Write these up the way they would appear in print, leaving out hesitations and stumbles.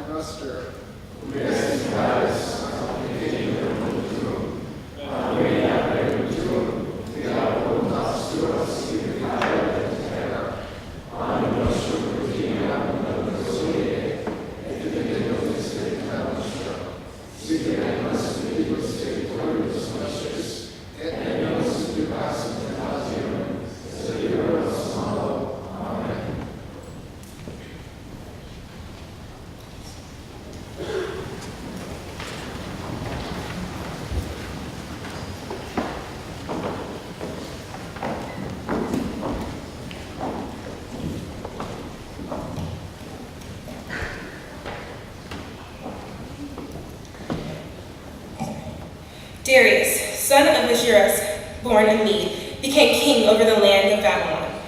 Master, Darius, son of Ahasuerus, born of Mede, became king over the land of Babylon.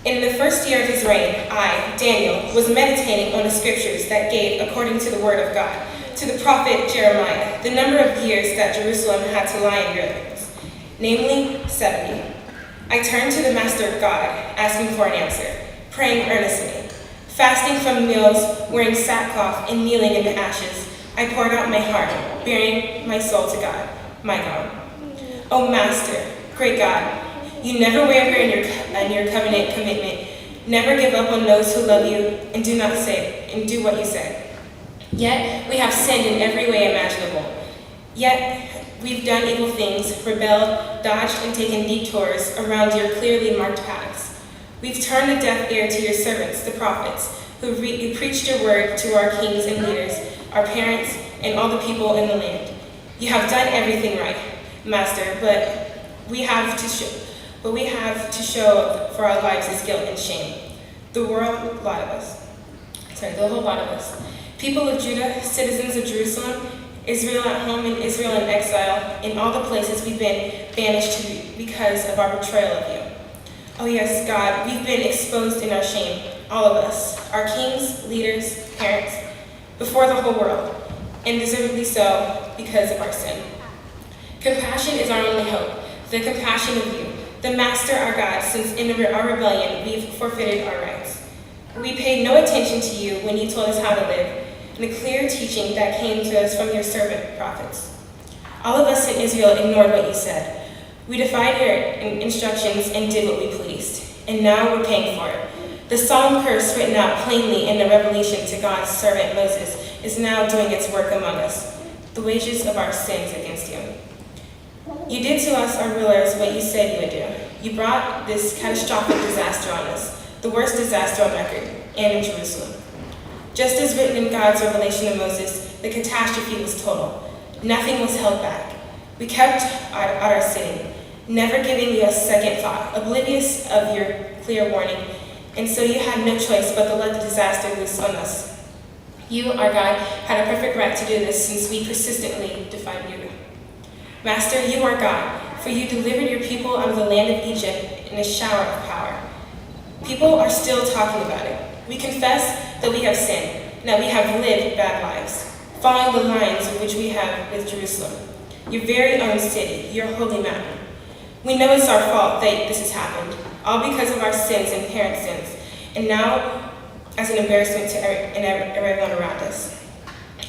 In the first year of his reign, I, Daniel, was meditating on the scriptures that gave, according to the word of God, to the prophet Jeremiah, the number of years that Jerusalem had to lie in ruins, namely 70. I turned to the Master God, asking for an answer, praying earnestly. Fasting from meals, wearing sackcloth, and kneeling in the ashes, I poured out my heart, bearing my soul to God, my God. O Master, great God, you never waver in your covenant commitment. Never give up on those who love you and do what you say. Yet we have sinned in every way imaginable. Yet we've done evil things, rebelled, dodged, and taken detours around your clearly marked paths. We've turned a deaf ear to your servants, the prophets, who preached your word to our kings and leaders, our parents, and all the people in the land. You have done everything right, Master, but we have to show for our lives is guilt and shame. The whole lot of us. People of Judah, citizens of Jerusalem, Israel at home and Israel in exile, in all the places we've been banished to because of our betrayal of you. Oh yes, God, we've been exposed in our shame, all of us, our kings, leaders, parents, before the whole world, and deservedly so because of our sin. Compassion is our only hope, the compassion of you, the Master our God, since in our rebellion we've forfeited our rights. We paid no attention to you when you told us how to live, and the clear teaching that came to us from your servant prophets. All of us in Israel ignored what you said. We defied your instructions and did what we pleased, and now we're paying for it. The solemn curse written out plainly in the revelation to God's servant Moses is now doing its work among us, the wages of our sins against you. You did to us, our rulers, what you said you would do. You brought this catastrophic disaster on us, the worst disaster on record, and in Jerusalem. Just as written in God's revelation to Moses, the catastrophe was total. Nothing was held back. We kept at our sitting, never giving you a second thought, oblivious of your clear warning, and so you had no choice but to let the disaster loose on us. You, our God, had a perfect right to do this since we persistently defied you. Master, you are God, for you delivered your people out of the land of Egypt in a shower of power. People are still talking about it. We confess that we have sinned, and that we have lived bad lives, following the lines which we have with Jerusalem, your very own city, your holy mountain. We know it's our fault that this has happened, all because of our sins and parents' sins, and now as an embarrassment to everyone around us.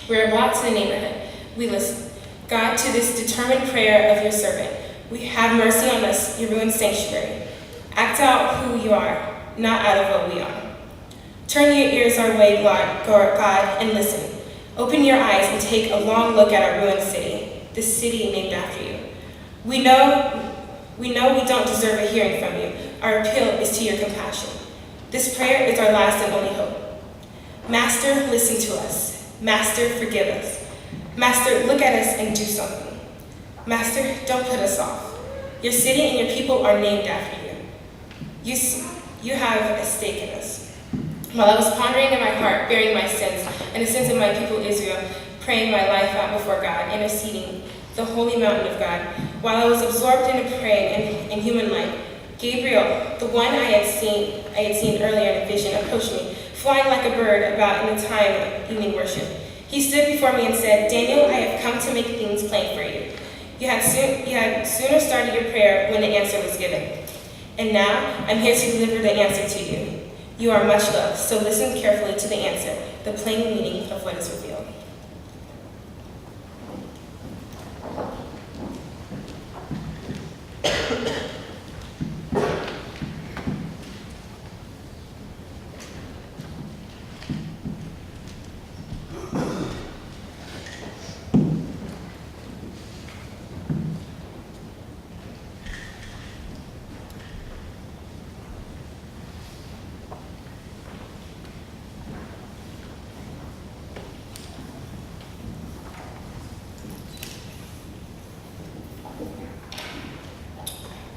We're brought to the neighborhood. We listen. God, to this determined prayer of your servant, we have mercy on us, your ruined sanctuary. Act out who you are, not out of what we are. Turn your ears our way, God, and listen. Open your eyes and take a long look at our ruined city, this city named after you. We know we don't deserve a hearing from you. Our appeal is to your compassion. This prayer is our last and only hope. Master, listen to us. Master, forgive us. Master, look at us and do something. Master, don't put us off. Your city and your people are named after you. You have a stake in us. While I was pondering in my heart, bearing my sins and the sins of my people Israel, praying my life out before God, interceding the holy mountain of God, while I was absorbed in praying in human life, Gabriel, the one I had seen earlier in a vision, approached me, flying like a bird about in the time of evening worship. He stood before me and said, Daniel, I have come to make things plain for you. You had sooner started your prayer when the answer was given. And now I'm here to deliver the answer to you. You are much loved, so listen carefully to the answer, the plain meaning of what is revealed.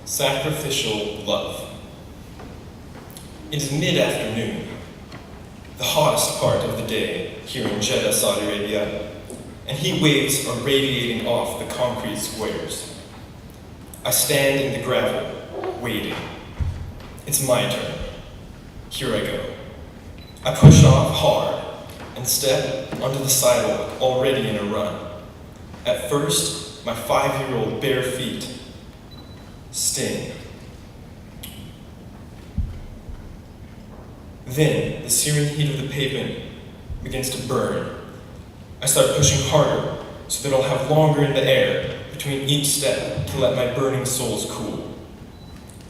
Sacrificial love. It is mid-afternoon, the hottest part of the day here in Jeddah, Saudi Arabia, and heat waves are radiating off the concrete squares. I stand in the gravel, waiting. It's my turn. Here I go. I push off hard and step onto the sidewalk, already in a run. At first, my 5-year-old bare feet sting. Then, the searing heat of the pavement begins to burn. I start pushing harder so that I'll have longer in the air between each step to let my burning soles cool.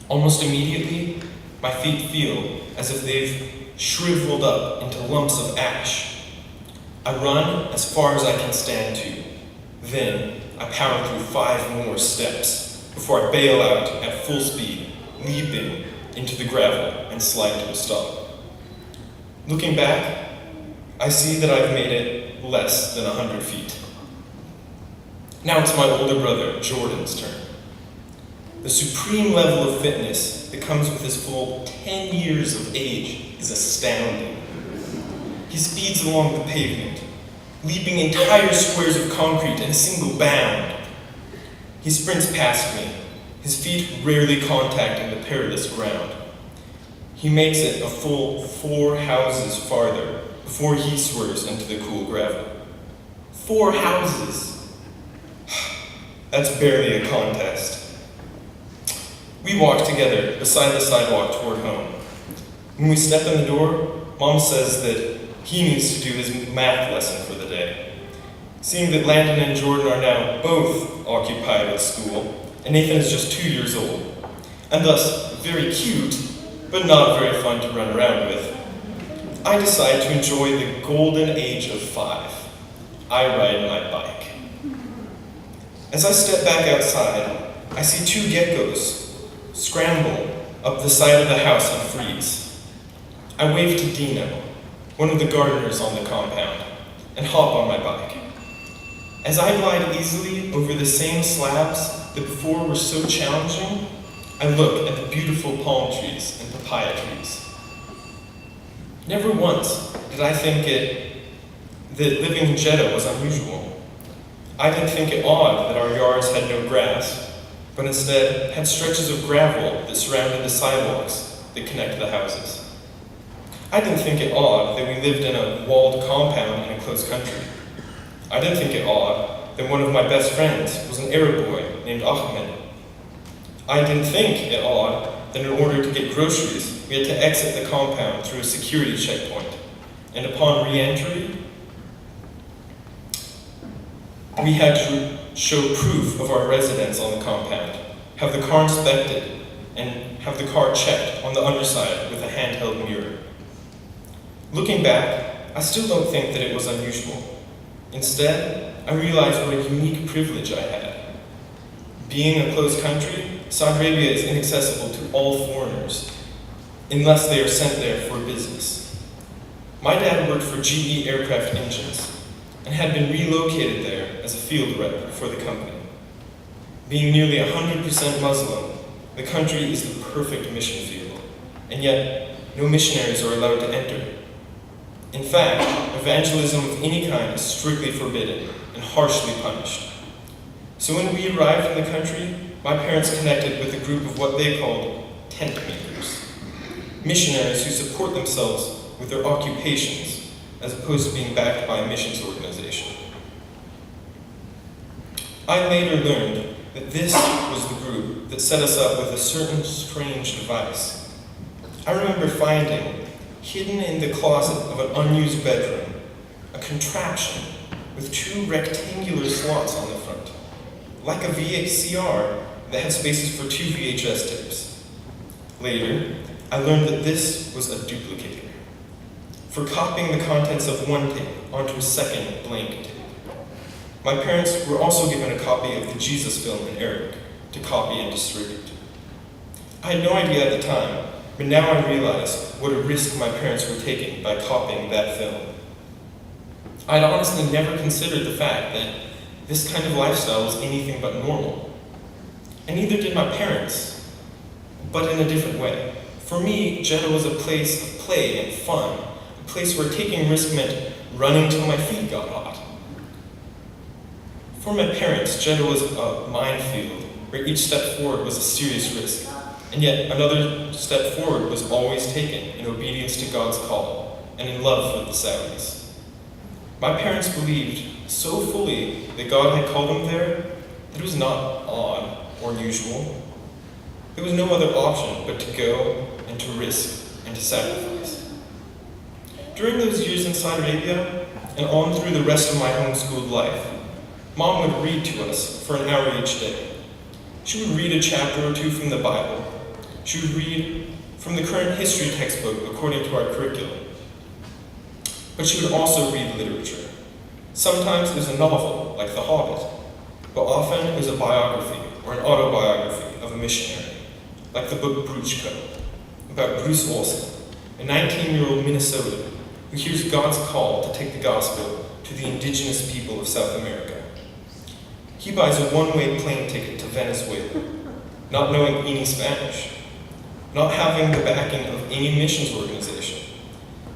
Almost immediately, my feet feel as if they've shriveled up into lumps of ash. I run as far as I can stand to. Then, I power through 5 more steps before I bail out at full speed, leaping into the gravel and slide to a stop. Looking back, I see that I've made it less than 100 feet. Now it's my older brother, Jordan's turn. The supreme level of fitness that comes with his full 10 years of age is astounding. He speeds along the pavement, leaping entire squares of concrete in a single bound. He sprints past me, his feet rarely contacting the perilous ground. He makes it a full 4 houses farther before he swerves into the cool gravel. 4 houses! That's barely a contest. We walk together beside the sidewalk toward home. When we step in the door, Mom says that he needs to do his math lesson for the day. Seeing that Landon and Jordan are now both occupied with school, and Nathan is just 2 years old, and thus very cute, but not very fun to run around with, I decide to enjoy the golden age of 5. I ride my bike. As I step back outside, I see 2 geckos scramble up the side of the house and freeze. I wave to Dino, one of the gardeners on the compound, and hop on my bike. As I glide easily over the same slabs that before were so challenging, I look at the beautiful palm trees and papaya trees. Never once did I think that living in Jeddah was unusual. I didn't think it odd that our yards had no grass, but instead had stretches of gravel that surrounded the sidewalks that connect the houses. I didn't think it odd that we lived in a walled compound in a closed country. I didn't think it odd that one of my best friends was an Arab boy named Ahmed. I didn't think it odd that in order to get groceries, we had to exit the compound through a security checkpoint, and upon re-entry, we had to show proof of our residence on the compound, have the car inspected, and have the car checked on the underside with a handheld mirror. Looking back, I still don't think that it was unusual. Instead, I realized what a unique privilege I had. Being a closed country, Saudi Arabia is inaccessible to all foreigners, unless they are sent there for business. My dad worked for GE Aircraft Engines, and had been relocated there as a field rep for the company. Being nearly 100% Muslim, the country is the perfect mission field, and yet no missionaries are allowed to enter. In fact, evangelism of any kind is strictly forbidden and harshly punished. So when we arrived in the country, my parents connected with a group of what they called tent makers, missionaries who support themselves with their occupations as opposed to being backed by a missions organization. I later learned that this was the group that set us up with a certain strange device. I remember finding, hidden in the closet of an unused bedroom, a contraption with two rectangular slots on the front, like a VCR that had spaces for two VHS tapes. Later, I learned that this was a duplicator, for copying the contents of one tape onto a second blank tape. My parents were also given a copy of the Jesus film in Arabic to copy and distribute. I had no idea at the time, but now I realize what a risk my parents were taking by copying that film. I had honestly never considered the fact that this kind of lifestyle was anything but normal. And neither did my parents, but in a different way. For me, Jeddah was a place of play and fun, a place where taking risk meant running till my feet got hot. For my parents, Jeddah was a minefield where each step forward was a serious risk, and yet another step forward was always taken in obedience to God's call and in love for the Saudis. My parents believed so fully that God had called them there that it was not odd or unusual. There was no other option but to go and to risk and to sacrifice. During those years in Saudi Arabia and on through the rest of my homeschooled life, Mom would read to us for an hour each day. She would read a chapter or two from the Bible. She would read from the current history textbook according to our curriculum. But she would also read literature. Sometimes it was a novel, like The Hobbit, but often it was a biography or an autobiography of a missionary, like the book Bruchko, about Bruce Olson, a 19-year-old Minnesotan who hears God's call to take the gospel to the indigenous people of South America. He buys a one-way plane ticket to Venezuela, not knowing any Spanish, not having the backing of any missions organization,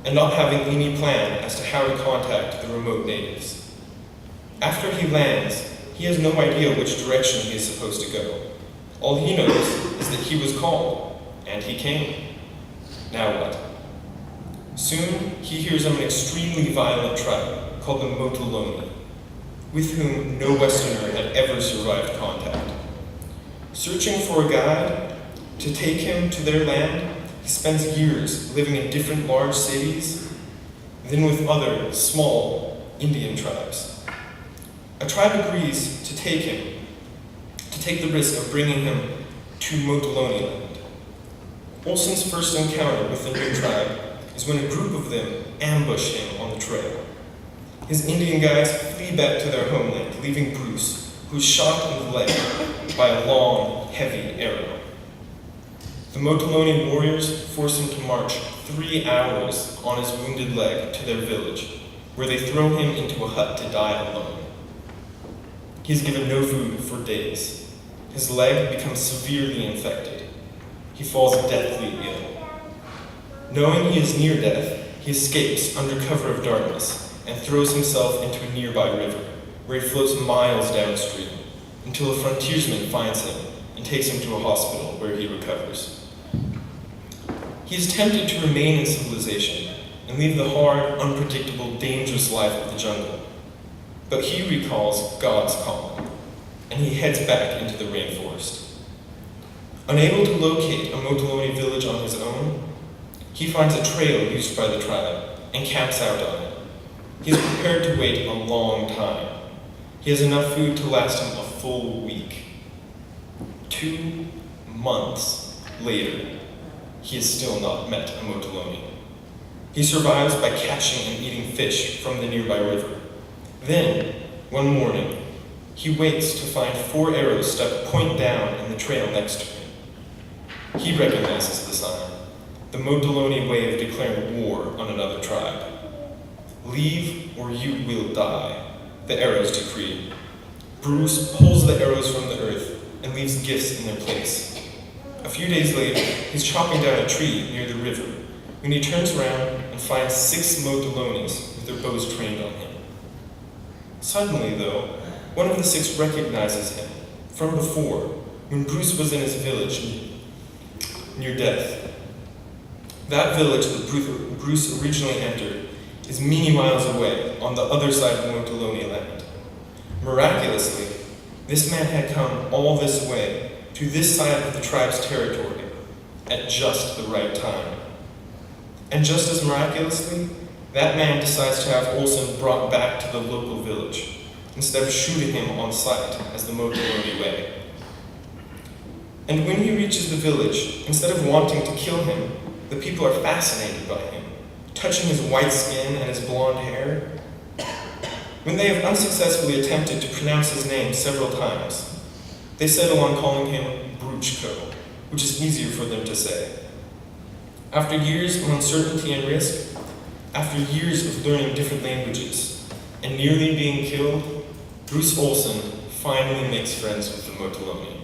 and not having any plan as to how to contact the remote natives. After he lands, he has no idea which direction he is supposed to go. All he knows is that he was called, and he came. Now what? Soon, he hears of an extremely violent tribe called the Motoloni, with whom no Westerner had ever survived contact. Searching for a guide to take him to their land, he spends years living in different large cities, then with other, small, Indian tribes. A tribe agrees to take the risk of bringing him to Motoloni land. Olson's first encounter with the new tribe is when a group of them ambush him on the trail. His Indian guides flee back to their homeland, leaving Bruce, who's shot in the leg by a long, heavy arrow. The Motoloni warriors force him to march 3 hours on his wounded leg to their village, where they throw him into a hut to die alone. He is given no food for days. His leg becomes severely infected. He falls deathly ill. Knowing he is near death, he escapes under cover of darkness and throws himself into a nearby river, where he floats miles downstream, until a frontiersman finds him and takes him to a hospital where he recovers. He is tempted to remain in civilization and leave the hard, unpredictable, dangerous life of the jungle. But he recalls God's calling, and he heads back into the rainforest. Unable to locate a Motoloni village on his own, he finds a trail used by the tribe and camps out on it. He is prepared to wait a long time. He has enough food to last him a full week. 2 months later, he has still not met a Motoloni. He survives by catching and eating fish from the nearby river. Then, one morning, he wakes to find 4 arrows stuck point down in the trail next to him. He recognizes the sign, the Motoloni way of declaring war on another tribe. Leave or you will die, the arrows decree. Bruce pulls the arrows from the earth and leaves gifts in their place. A few days later, he's chopping down a tree near the river when he turns around and finds 6 Motolonis with their bows trained on him. Suddenly, though, one of the 6 recognizes him from before, when Bruce was in his village near death. That village that Bruce originally entered is many miles away on the other side of Motoloni land. Miraculously, this man had come all this way to this side of the tribe's territory at just the right time. And just as miraculously, that man decides to have Olson brought back to the local village, instead of shooting him on sight as the Motiloni way. And when he reaches the village, instead of wanting to kill him, the people are fascinated by him, touching his white skin and his blonde hair. When they have unsuccessfully attempted to pronounce his name several times, they settle on calling him Bruchko, which is easier for them to say. After years of uncertainty and risk, after years of learning different languages, and nearly being killed, Bruce Olson finally makes friends with the Motiloni.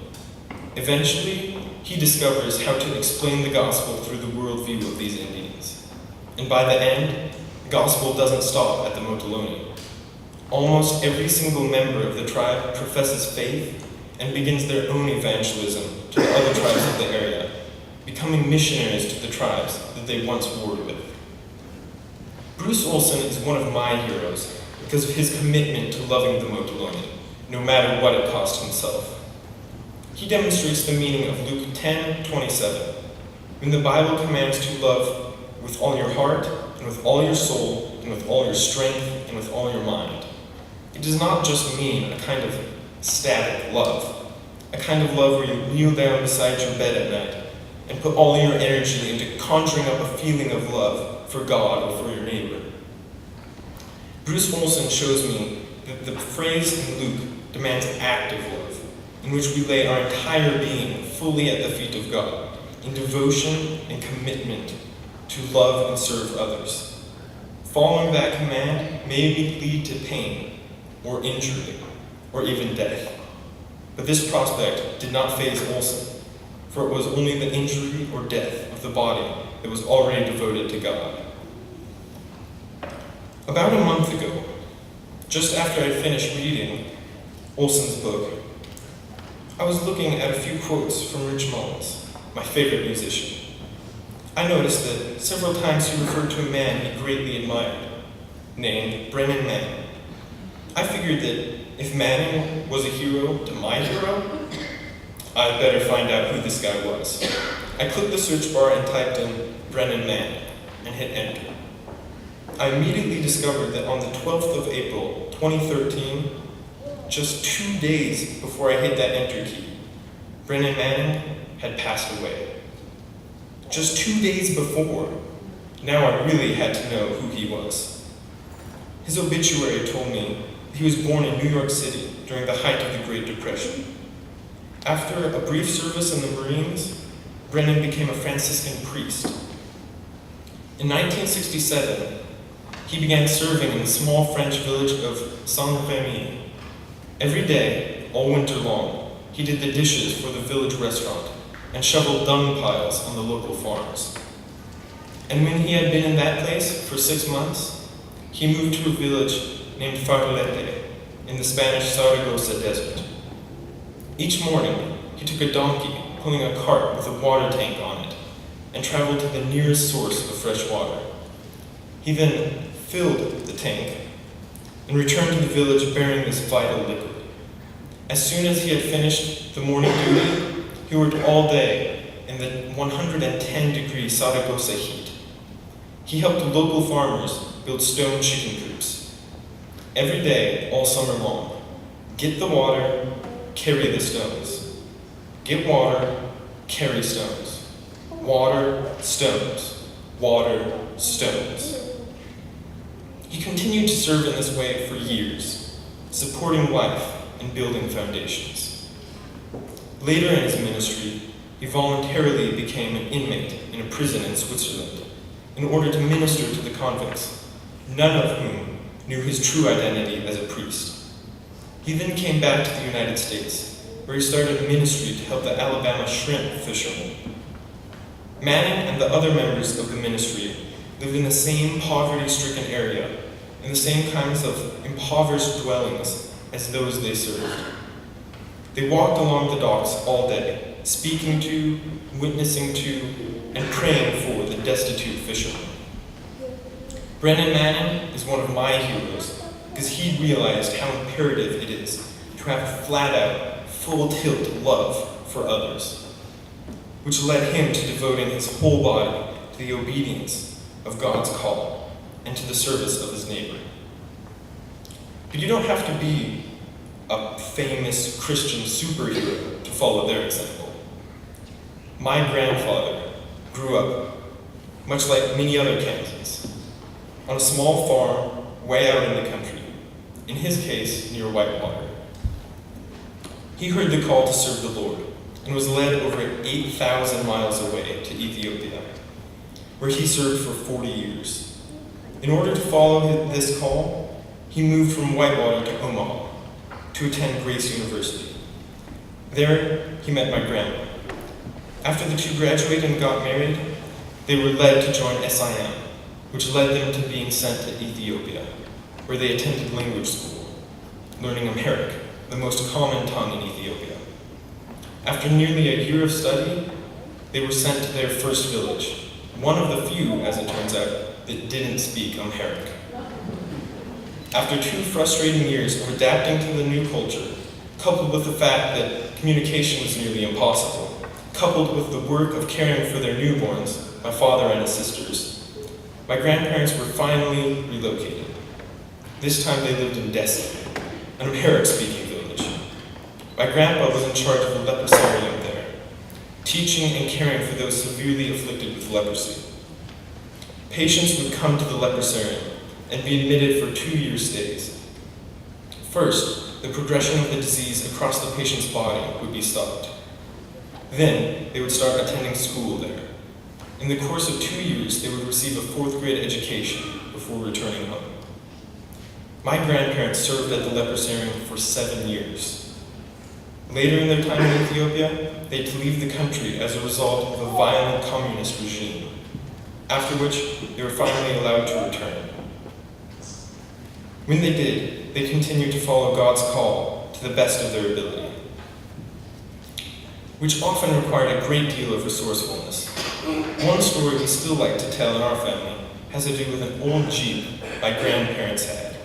Eventually, he discovers how to explain the gospel through the worldview of these Indians. And by the end, the gospel doesn't stop at the Motiloni. Almost every single member of the tribe professes faith and begins their own evangelism to the other tribes of the area, becoming missionaries to the tribes that they once warred with. Bruce Olson is one of my heroes because of his commitment to loving the Motiloni, no matter what it cost himself. He demonstrates the meaning of Luke 10:27, when the Bible commands to love with all your heart, and with all your soul, and with all your strength, and with all your mind. It does not just mean a kind of static love, a kind of love where you kneel down beside your bed at night and put all your energy into conjuring up a feeling of love for God or for your neighbor. Bruce Olson shows me that the phrase in Luke demands active love, in which we lay our entire being fully at the feet of God, in devotion and commitment to love and serve others. Following that command may lead to pain, or injury, or even death. But this prospect did not faze Olson, for it was only the injury or death of the body that was already devoted to God. About a month ago, just after I finished reading Olson's book, I was looking at a few quotes from Rich Mullins, my favorite musician. I noticed that several times he referred to a man he greatly admired, named Brennan Manning. I figured that if Manning was a hero to my hero, I'd better find out who this guy was. I clicked the search bar and typed in Brennan Manning and hit enter. I immediately discovered that on the 12th of April, 2013, just 2 days before I hit that enter key, Brennan Manning had passed away. Just 2 days before, now I really had to know who he was. His obituary told me he was born in New York City during the height of the Great Depression. After a brief service in the Marines, Brennan became a Franciscan priest. In 1967, he began serving in the small French village of Saint-Rémy. Every day, all winter long, he did the dishes for the village restaurant and shoveled dung piles on the local farms. And when he had been in that place for 6 months, he moved to a village named Farolete in the Spanish Saragossa Desert. Each morning, he took a donkey pulling a cart with a water tank on it and traveled to the nearest source of fresh water. He then filled the tank and returned to the village bearing this vital liquid. As soon as he had finished the morning duty, he worked all day in the 110-degree Saragossa heat. He helped local farmers build stone chicken coops. Every day, all summer long, get the water, carry the stones. Get water, carry stones. Water, stones. Water, stones. He continued to serve in this way for years, supporting life and building foundations. Later in his ministry, he voluntarily became an inmate in a prison in Switzerland in order to minister to the convicts, none of whom knew his true identity as a priest. He then came back to the United States, where he started a ministry to help the Alabama shrimp fishermen. Manning and the other members of the ministry lived in the same poverty-stricken area, in the same kinds of impoverished dwellings as those they served. They walked along the docks all day, speaking to, witnessing to, and praying for the destitute fishermen. Brennan Manning is one of my heroes because he realized how imperative it is to have flat-out, full-tilt love for others, which led him to devoting his whole body to the obedience of God's call, and to the service of his neighbor. But you don't have to be a famous Christian superhero to follow their example. My grandfather grew up, much like many other Kansans, on a small farm way out in the country, in his case, near Whitewater. He heard the call to serve the Lord and was led over 8,000 miles away to Ethiopia, where he served for 40 years. In order to follow this call, he moved from Whitewater to Omaha to attend Grace University. There, he met my grandma. After the two graduated and got married, they were led to join SIM, which led them to being sent to Ethiopia, where they attended language school, learning Amharic, the most common tongue in Ethiopia. After nearly a year of study, they were sent to their first village, one of the few, as it turns out, that didn't speak Amharic. After 2 frustrating years of adapting to the new culture, coupled with the fact that communication was nearly impossible, coupled with the work of caring for their newborns, my father and his sisters, my grandparents were finally relocated. This time they lived in Desi, an Amharic-speaking village. My grandpa was in charge of a leprosarium there, teaching and caring for those severely afflicted with leprosy. Patients would come to the leprosarium and be admitted for 2-year stays. First, the progression of the disease across the patient's body would be stopped. Then, they would start attending school there. In the course of 2 years, they would receive a 4th grade education before returning home. My grandparents served at the leprosarium for 7 years. Later in their time in Ethiopia, they had to leave the country as a result of a violent communist regime, after which they were finally allowed to return. When they did, they continued to follow God's call to the best of their ability, which often required a great deal of resourcefulness. One story we still like to tell in our family has to do with an old Jeep my grandparents had.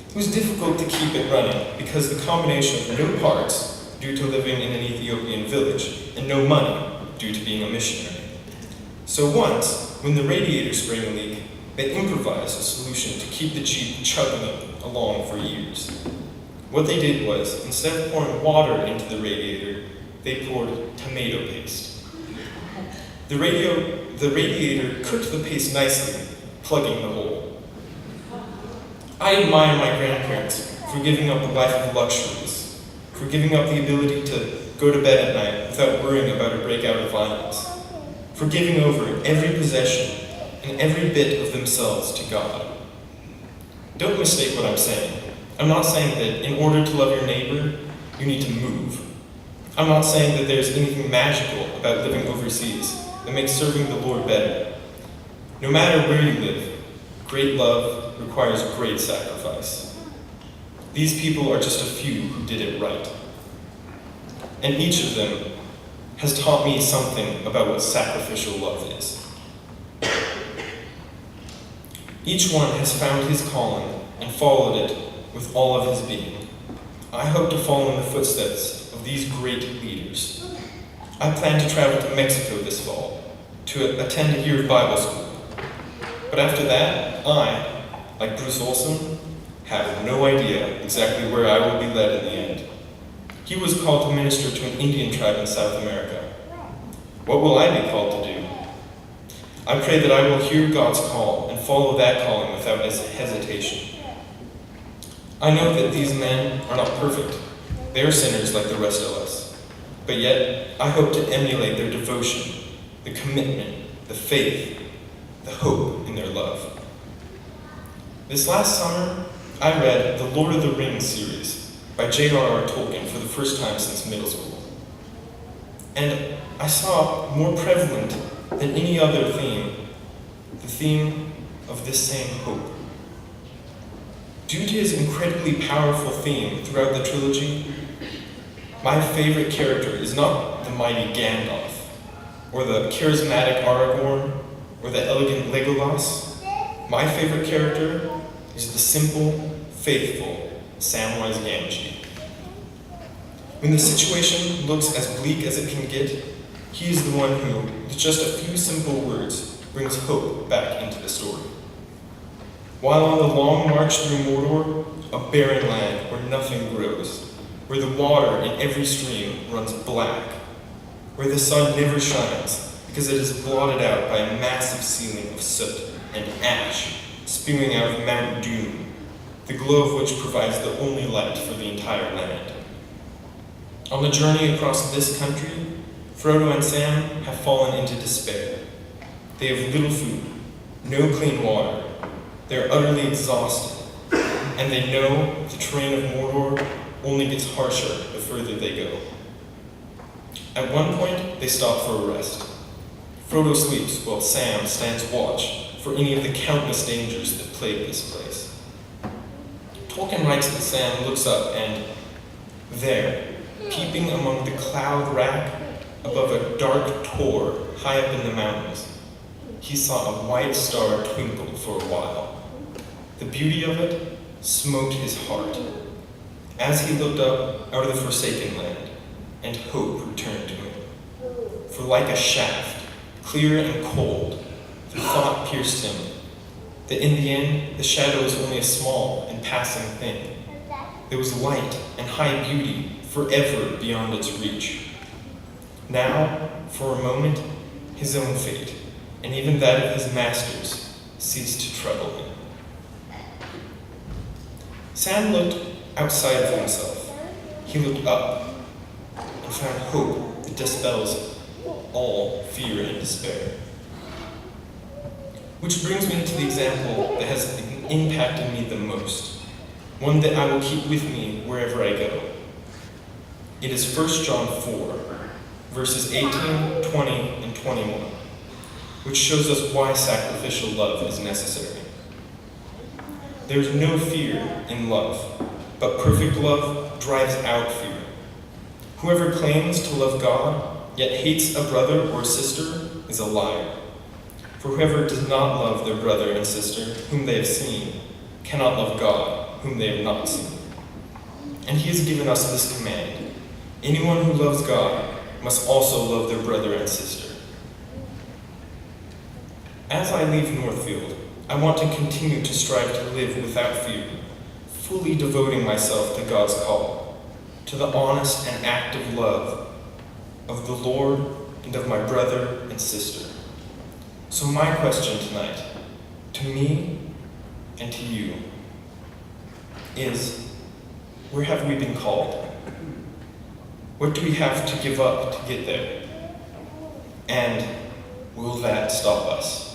It was difficult to keep it running because the combination of no parts, due to living in an Ethiopian village, and no money, due to being a missionary. So once, when the radiator sprang a leak, they improvised a solution to keep the Jeep chugging along for years. What they did was, instead of pouring water into the radiator, they poured tomato paste. The radiator cooked the paste nicely, plugging the hole. I admire my grandparents for giving up a life of luxuries, for giving up the ability to go to bed at night without worrying about a breakout of violence, for giving over every possession and every bit of themselves to God. Don't mistake what I'm saying. I'm not saying that in order to love your neighbor, you need to move. I'm not saying that there's anything magical about living overseas that makes serving the Lord better. No matter where you live, great love requires great sacrifice. These people are just a few who did it right. And each of them has taught me something about what sacrificial love is. Each one has found his calling and followed it with all of his being. I hope to follow in the footsteps of these great leaders. I plan to travel to Mexico this fall to attend a year of Bible school. But after that, I, like Bruce Olson, have no idea exactly where I will be led in the end. He was called to minister to an Indian tribe in South America. What will I be called to do? I pray that I will hear God's call and follow that calling without hesitation. I know that these men are not perfect. They are sinners like the rest of us. But yet, I hope to emulate their devotion, the commitment, the faith, the hope in their love. This last summer, I read the Lord of the Rings series by J.R.R. Tolkien for the first time since middle school. And I saw more prevalent than any other theme, the theme of this same hope. Due to his incredibly powerful theme throughout the trilogy, my favorite character is not the mighty Gandalf, or the charismatic Aragorn, or the elegant Legolas. My favorite character is the simple, faithful Samwise Gamgee. When the situation looks as bleak as it can get, he is the one who, with just a few simple words, brings hope back into the story. While on the long march through Mordor, a barren land where nothing grows, where the water in every stream runs black, where the sun never shines because it is blotted out by a massive ceiling of soot and ash spewing out of Mount Doom, the glow of which provides the only light for the entire land. On the journey across this country, Frodo and Sam have fallen into despair. They have little food, no clean water, they are utterly exhausted, and they know the terrain of Mordor only gets harsher the further they go. At one point, they stop for a rest. Frodo sleeps while Sam stands watch for any of the countless dangers that plague this place. Tolkien writes that Sam looks up and, there, peeping among the cloud rack above a dark tor high up in the mountains, he saw a white star twinkle for a while. The beauty of it smote his heart as he looked up out of the Forsaken Land, and hope returned to him. For like a shaft, clear and cold, the thought pierced him that in the end, the shadow is only a small and passing thing. There was light and high beauty forever beyond its reach. Now, for a moment, his own fate, and even that of his masters, ceased to trouble him. Sam looked outside of himself. He looked up and found hope that dispels all fear and despair. Which brings me to the example that has impacted me the most, one that I will keep with me wherever I go. It is 1 John 4, verses 18, 20, and 21, which shows us why sacrificial love is necessary. There is no fear in love, but perfect love drives out fear. Whoever claims to love God, yet hates a brother or sister, is a liar. For whoever does not love their brother and sister, whom they have seen, cannot love God, whom they have not seen. And he has given us this command: anyone who loves God must also love their brother and sister. As I leave Northfield, I want to continue to strive to live without fear, fully devoting myself to God's call, to the honest and active love of the Lord and of my brother and sister. So my question tonight, to me and to you, is, where have we been called? What do we have to give up to get there? And will that stop us?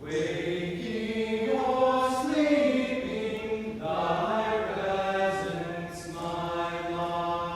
Waking or sleeping, thy presence my light.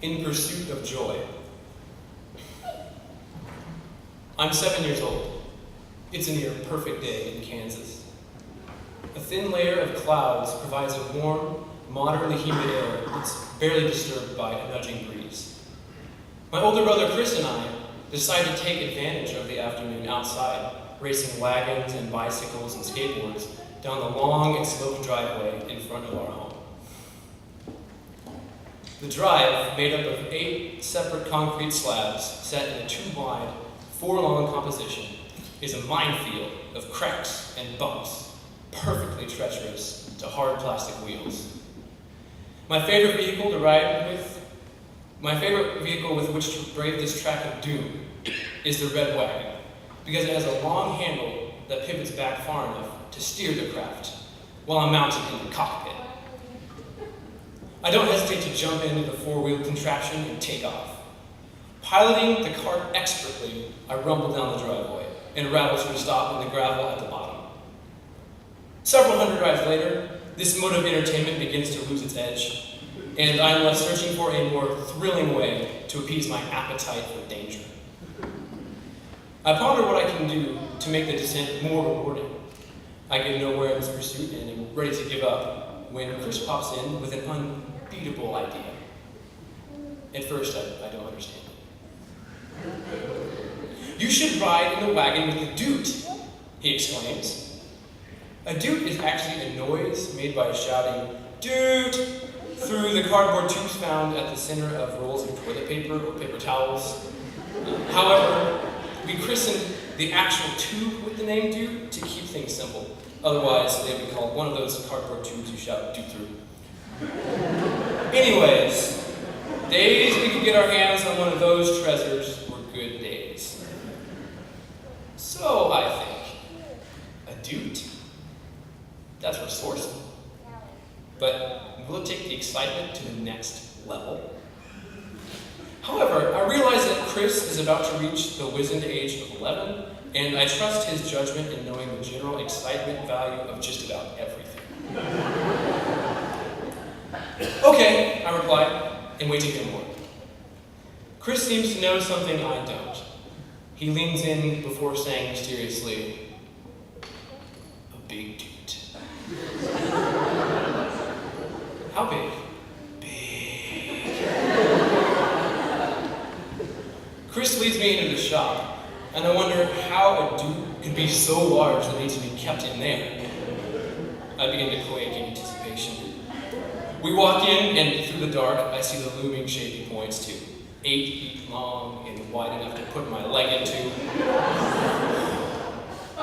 In Pursuit of Joy. I'm 7 years old. It's a near perfect day in Kansas. A thin layer of clouds provides a warm, moderately humid air that's barely disturbed by a nudging breeze. My older brother Chris and I decide to take advantage of the afternoon outside, racing wagons and bicycles and skateboards down the long and sloped driveway in front of our home. The drive, made up of 8 separate concrete slabs set in a 2-wide, 4-long composition, is a minefield of cracks and bumps, perfectly treacherous to hard plastic wheels. My favorite vehicle with which to brave this track of doom is the red wagon, because it has a long handle that pivots back far enough to steer the craft while I'm mounted in the cockpit. I don't hesitate to jump into the 4-wheel contraption and take off. Piloting the cart expertly, I rumble down the driveway and rattle to a stop in the gravel at the bottom. Several hundred rides later, this mode of entertainment begins to lose its edge, and I'm left searching for a more thrilling way to appease my appetite for danger. I ponder what I can do to make the descent more rewarding. I get nowhere in this pursuit and am ready to give up when Chris pops in with an unbeatable idea. At first, I don't understand it. "You should ride in the wagon with the Doot," he exclaims. A doot is actually a noise made by shouting, "Doot!" through the cardboard tubes found at the center of rolls of toilet paper or paper towels. However, we christened the actual tube with the name Doot to keep things simple. Otherwise, they'd be called one of those cardboard tubes you shout Doot through. Anyways, days we could get our hands on one of those treasures were good days. So I think, a Doot? That's resourceful. But will it take the excitement to the next level? However, I realize that Chris is about to reach the wizened age of 11, and I trust his judgment in knowing the general excitement value of just about everything. "Okay," I reply, and wait to hear more. Chris seems to know something I don't. He leans in before saying mysteriously, "A big Doot." "How big?" "Big." Chris leads me into the shop, and I wonder how a Doot could be so large that it needs to be kept in there. I begin to quake in anticipation. We walk in, and through the dark, I see the looming shapy points too, 8 feet long and wide enough to put my leg into.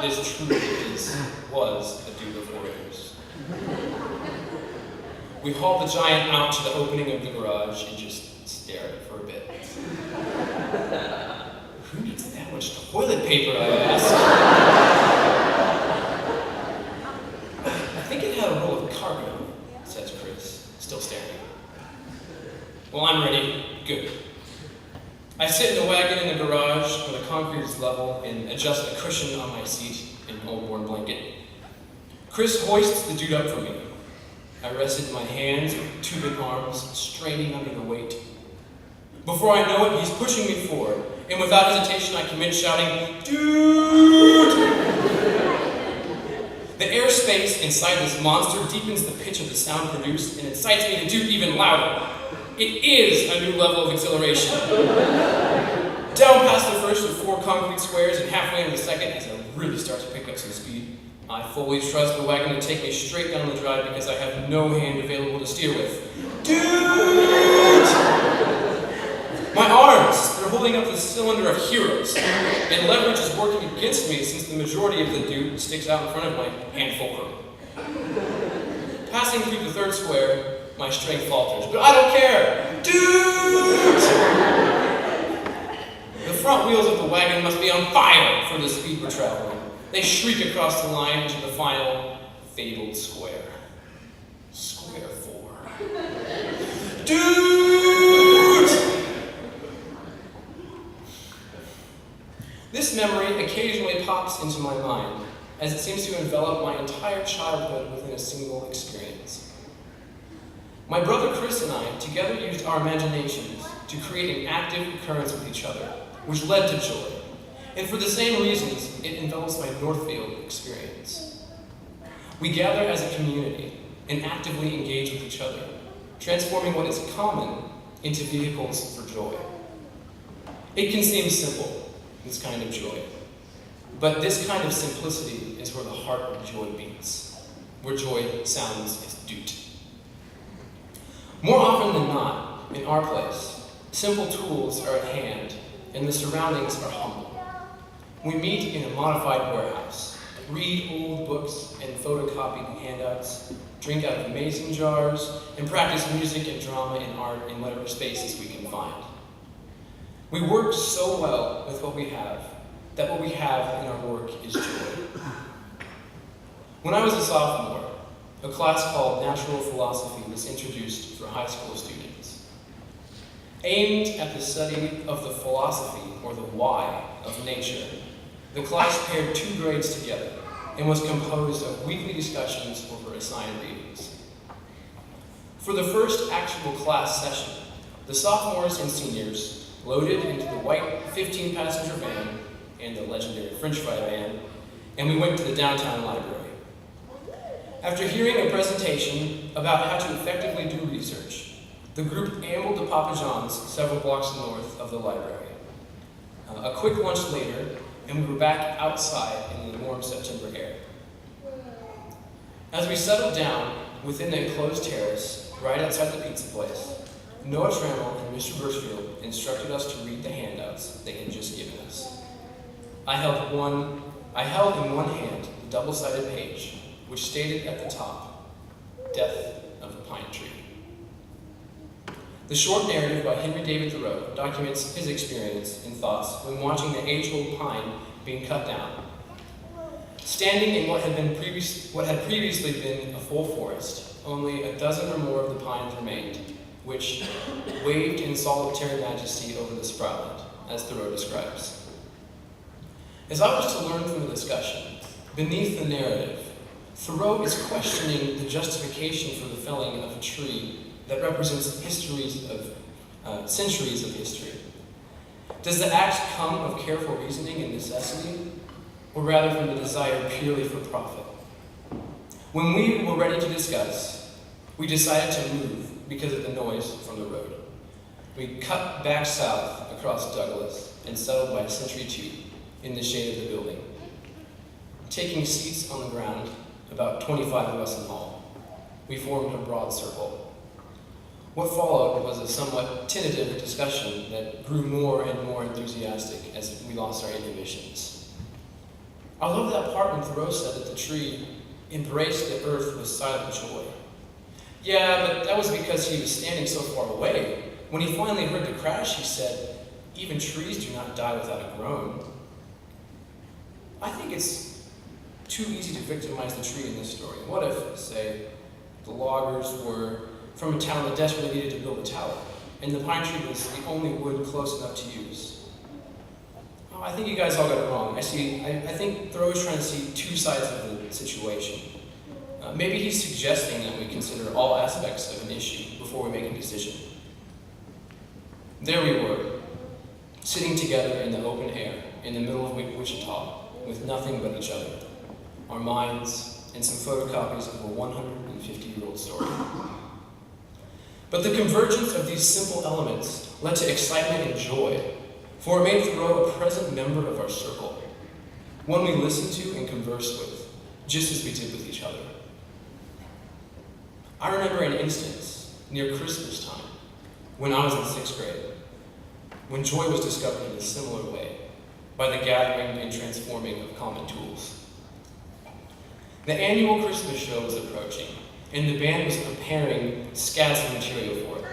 This truly was a Doot of warriors. We haul the giant out to the opening of the garage and just stare at it for a bit. "Who needs that much toilet paper?" I ask. "I think it had a roll of cargo," says Chris, still staring. "Well, I'm ready. Good." I sit in the wagon in the garage where the concrete is level and adjust the cushion on my seat in an old worn blanket. Chris hoists the Doot up for me. I rested my hands with 2 big arms, straining under the weight. Before I know it, he's pushing me forward, and without hesitation, I commence shouting, "Doot!" The airspace inside this monster deepens the pitch of the sound produced and incites me to doot even louder. It is a new level of exhilaration. Down past the first of 4 concrete squares and halfway into the second, as I really start to pick up some speed, I fully trust the wagon to take me straight down the drive because I have no hand available to steer with. Doot! My arms, they're holding up the cylinder of heroes, and leverage is working against me since the majority of the Doot sticks out in front of my hand fulcrum. Passing through the 3rd square, my strength falters, but I don't care. Doot! The front wheels of the wagon must be on fire for the speed we're traveling. They shriek across the line into the final, fabled square. Square 4. Doot! This memory occasionally pops into my mind, as it seems to envelop my entire childhood within a single experience. My brother Chris and I together used our imaginations to create an active occurrence with each other, which led to joy. And for the same reasons, it envelops my Northfield experience. We gather as a community and actively engage with each other, transforming what is common into vehicles for joy. It can seem simple, this kind of joy, but this kind of simplicity is where the heart of joy beats, where joy sounds its dute. More often than not, in our place, simple tools are at hand and the surroundings are humble. We meet in a modified warehouse, read old books and photocopy handouts, drink out of mason jars, and practice music and drama and art in whatever spaces we can find. We work so well with what we have that what we have in our work is joy. When I was a sophomore, a class called Natural Philosophy was introduced for high school students. Aimed at the study of the philosophy, or the why, of nature, the class paired 2 grades together and was composed of weekly discussions over assigned readings. For the first actual class session, the sophomores and seniors loaded into the white 15-passenger van and the legendary French fry van, and we went to the downtown library. After hearing a presentation about how to effectively do research, the group ambled to Papa John's several blocks north of the library. A quick lunch later, and we were back outside in the warm September air. As we settled down within the enclosed terrace right outside the pizza place, Noah Trammell and Mr. Birchfield instructed us to read the handouts they had just given us. I held in one hand the double-sided page, which stated at the top, "Death of a Pine Tree." The short narrative by Henry David Thoreau documents his experience and thoughts when watching the age-old pine being cut down. Standing in what had previously been a full forest, only a dozen or more of the pines remained, which waved in solitary majesty over the sprouland, as Thoreau describes. As I was to learn from the discussion, beneath the narrative, Thoreau is questioning the justification for the felling of a tree that represents centuries of history. Does the act come of careful reasoning and necessity, or rather from the desire purely for profit? When we were ready to discuss, we decided to move because of the noise from the road. We cut back south across Douglas and settled by Century 2 in the shade of the building. Taking seats on the ground, about 25 of us in all, we formed a broad circle. What followed was a somewhat tentative discussion that grew more and more enthusiastic as we lost our inhibitions. I love that part when Thoreau said that the tree embraced the earth with silent joy. Yeah, but that was because he was standing so far away. When he finally heard the crash, he said, "Even trees do not die without a groan." I think it's too easy to victimize the tree in this story. What if, say, the loggers were from a town that desperately needed to build a tower, and the pine tree was the only wood close enough to use? Oh, I think you guys all got it wrong. I think Thoreau's trying to see 2 sides of the situation. Maybe he's suggesting that we consider all aspects of an issue before we make a decision. There we were, sitting together in the open air in the middle of Wichita with nothing but each other, our minds, and some photocopies of a 150-year-old story. But the convergence of these simple elements led to excitement and joy, for it made Thoreau a present member of our circle, one we listened to and conversed with, just as we did with each other. I remember an instance near Christmas time, when I was in 6th grade, when joy was discovered in a similar way, by the gathering and transforming of common tools. The annual Christmas show was approaching, and the band was preparing scads of material for it.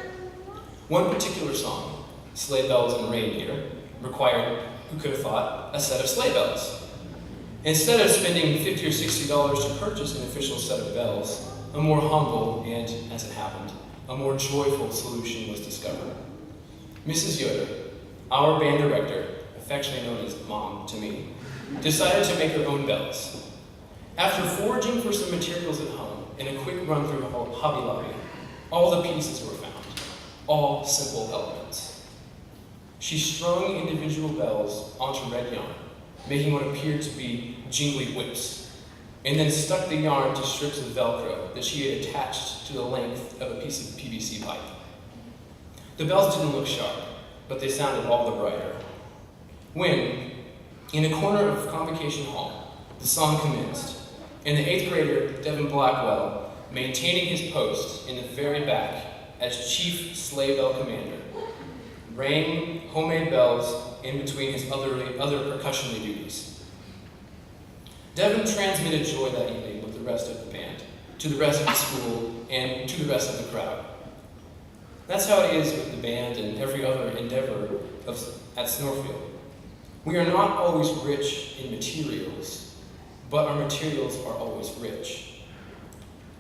One particular song, Sleigh Bells and Reindeer, required, who could have thought, a set of sleigh bells. Instead of spending $50 or $60 to purchase an official set of bells, a more humble and, as it happened, a more joyful solution was discovered. Mrs. Yoder, our band director, affectionately known as Mom to me, decided to make her own bells. After foraging for some materials at home and a quick run through Hobby Lobby, all the pieces were found, all simple elements. She strung individual bells onto red yarn, making what appeared to be jingly whips, and then stuck the yarn to strips of Velcro that she had attached to the length of a piece of PVC pipe. The bells didn't look sharp, but they sounded all the brighter. When, in a corner of Convocation Hall, the song commenced, and the 8th grader, Devin Blackwell, maintaining his post in the very back as chief sleigh bell commander, rang homemade bells in between his other percussionary duties. Devin transmitted joy that evening with the rest of the band, to the rest of the school, and to the rest of the crowd. That's how it is with the band and every other endeavor at Snorfield. We are not always rich in materials, but our materials are always rich.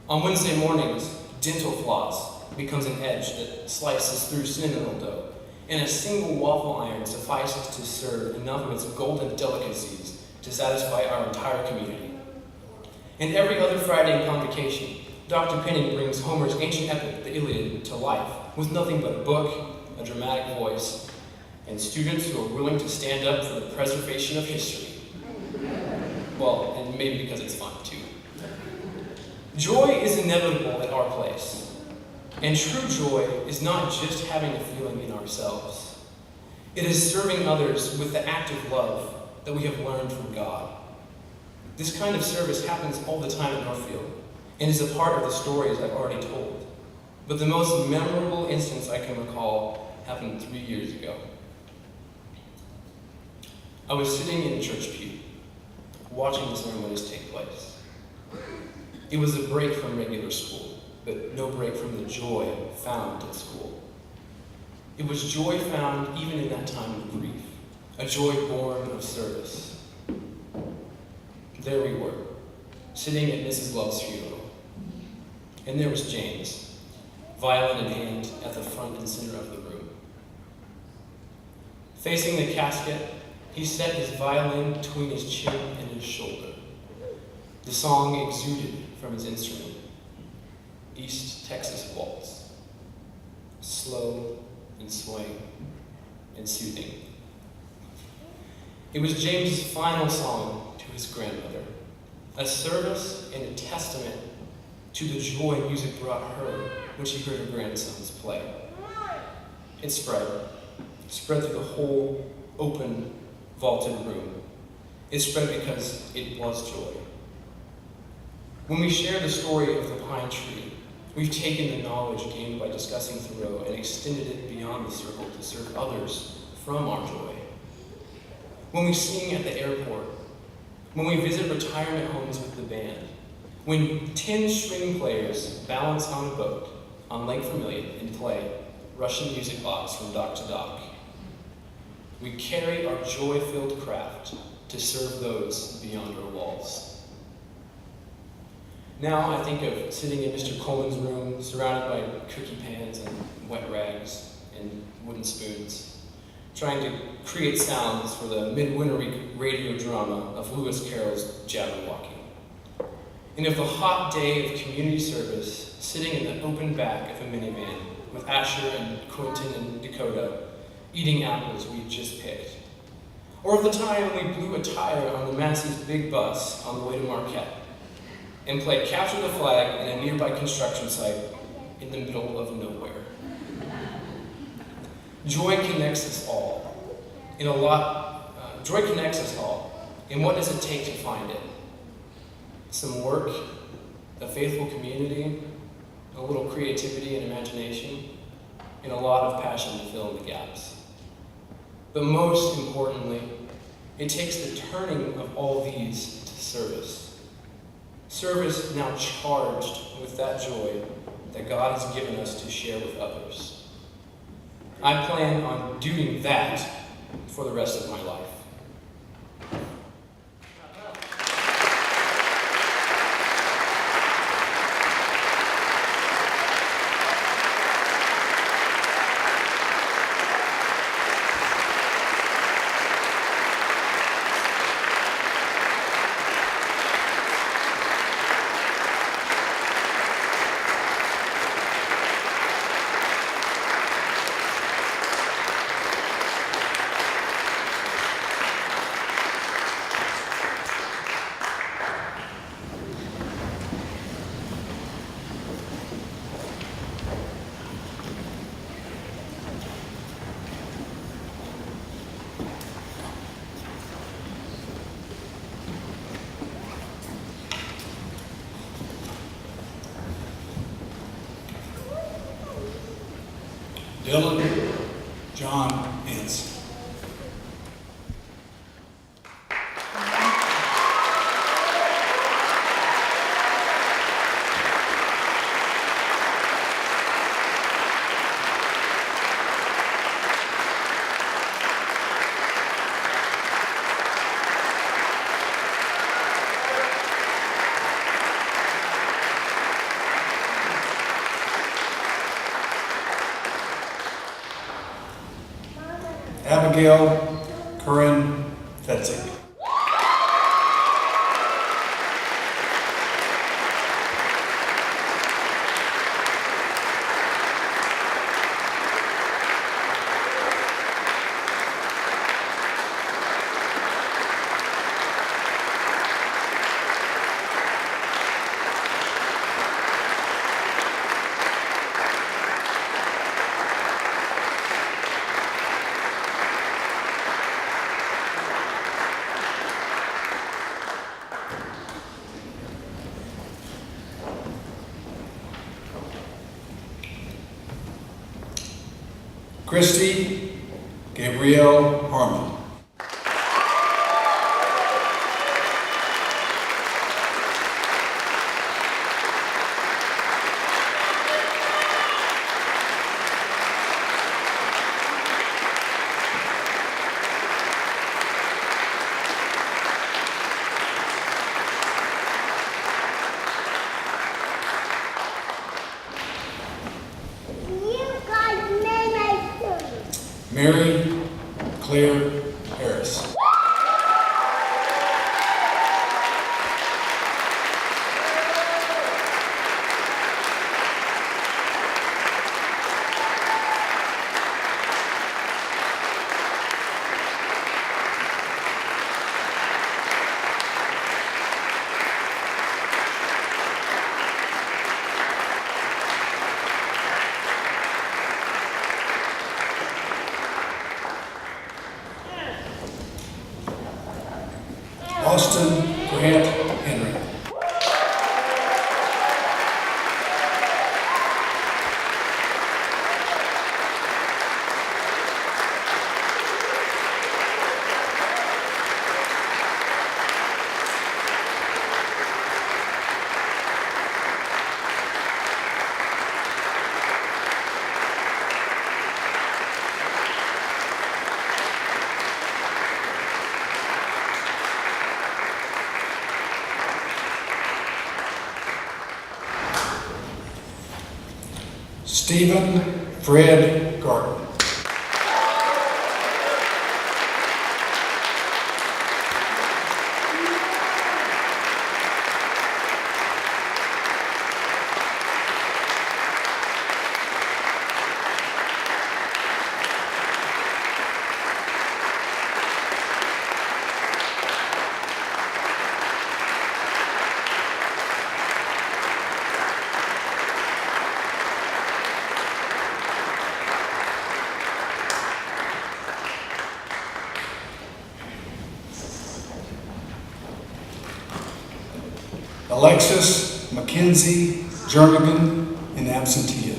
On Wednesday mornings, dental floss becomes an edge that slices through cinnamon dough, and a single waffle iron suffices to serve enough of its golden delicacies to satisfy our entire community. And every other Friday in Convocation, Dr. Penning brings Homer's ancient epic, the Iliad, to life with nothing but a book, a dramatic voice, and students who are willing to stand up for the preservation of history. Well, and maybe because it's fun too. Joy is inevitable at our place, and true joy is not just having a feeling in ourselves. It is serving others with the active love that we have learned from God. This kind of service happens all the time at Northfield, and is a part of the stories I've already told. But the most memorable instance I can recall happened 3 years ago. I was sitting in a church pew, watching the ceremonies take place. It was a break from regular school, but no break from the joy found at school. It was joy found even in that time of grief, a joy born of service. There we were, sitting at Mrs. Love's funeral, and there was James, violin in hand, at the front and center of the room. Facing the casket, he set his violin between his chin and his shoulder. The song exuded from his instrument, East Texas Waltz, slow and swaying and soothing. It was James's final song to his grandmother, a service and a testament to the joy music brought her when she heard her grandsons play. It spread through the whole open, vaulted room. It spread because it was joy. When we share the story of the pine tree, we've taken the knowledge gained by discussing Thoreau and extended it beyond the circle to serve others from our joy. When we sing at the airport, when we visit retirement homes with the band, when 10 string players balance on a boat on Lake Vermilion and play Russian music box from dock to dock, we carry our joy-filled craft to serve those beyond our walls. Now I think of sitting in Mr. Coleman's room, surrounded by cookie pans and wet rags and wooden spoons, trying to create sounds for the midwinter radio drama of Lewis Carroll's Jabberwocky. And of the hot day of community service, sitting in the open back of a minivan with Asher and Quentin and Dakota, eating apples we had just picked. Or of the time we blew a tire on the Massey's big bus on the way to Marquette and played capture the flag in a nearby construction site in the middle of nowhere. Joy connects us all. Joy connects us all. And what does it take to find it? Some work, a faithful community, a little creativity and imagination, and a lot of passion to fill in the gaps. But most importantly, it takes the turning of all these to service. Service now charged with that joy that God has given us to share with others. I plan on doing that for the rest of my life. Dylan John Ince. Abigail Corinne Fetzig. Christy Gabrielle Harmon. Mary Claire Harris. Austin Grant Henry. Stephen Fred Garten. Alexis Mackenzie Jernigan in absentia.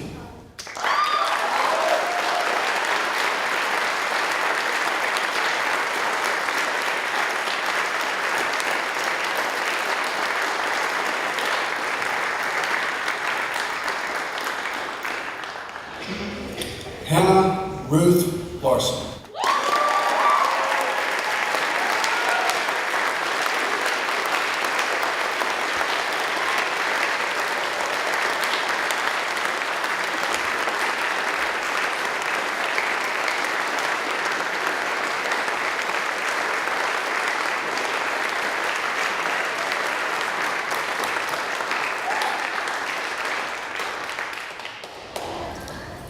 Hannah Ruth Larson.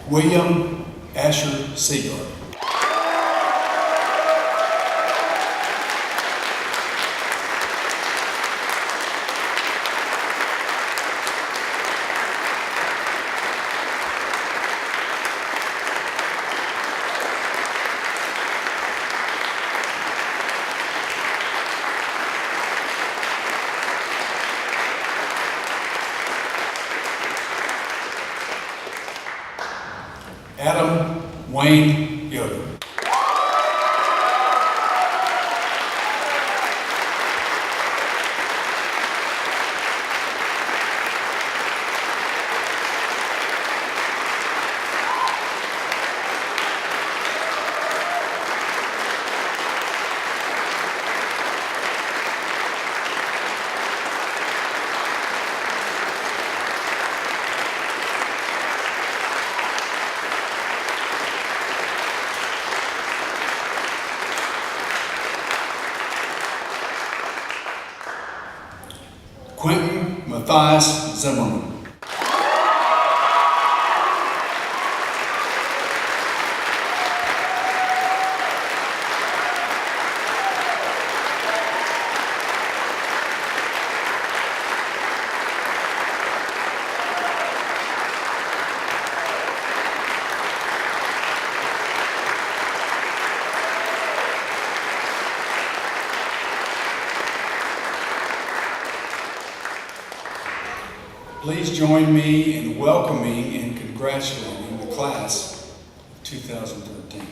William Asher Seaguard. Adam Wayne Yoder. Quentin Matthias Zimmerman. Please join me in welcoming and congratulating the class of 2013.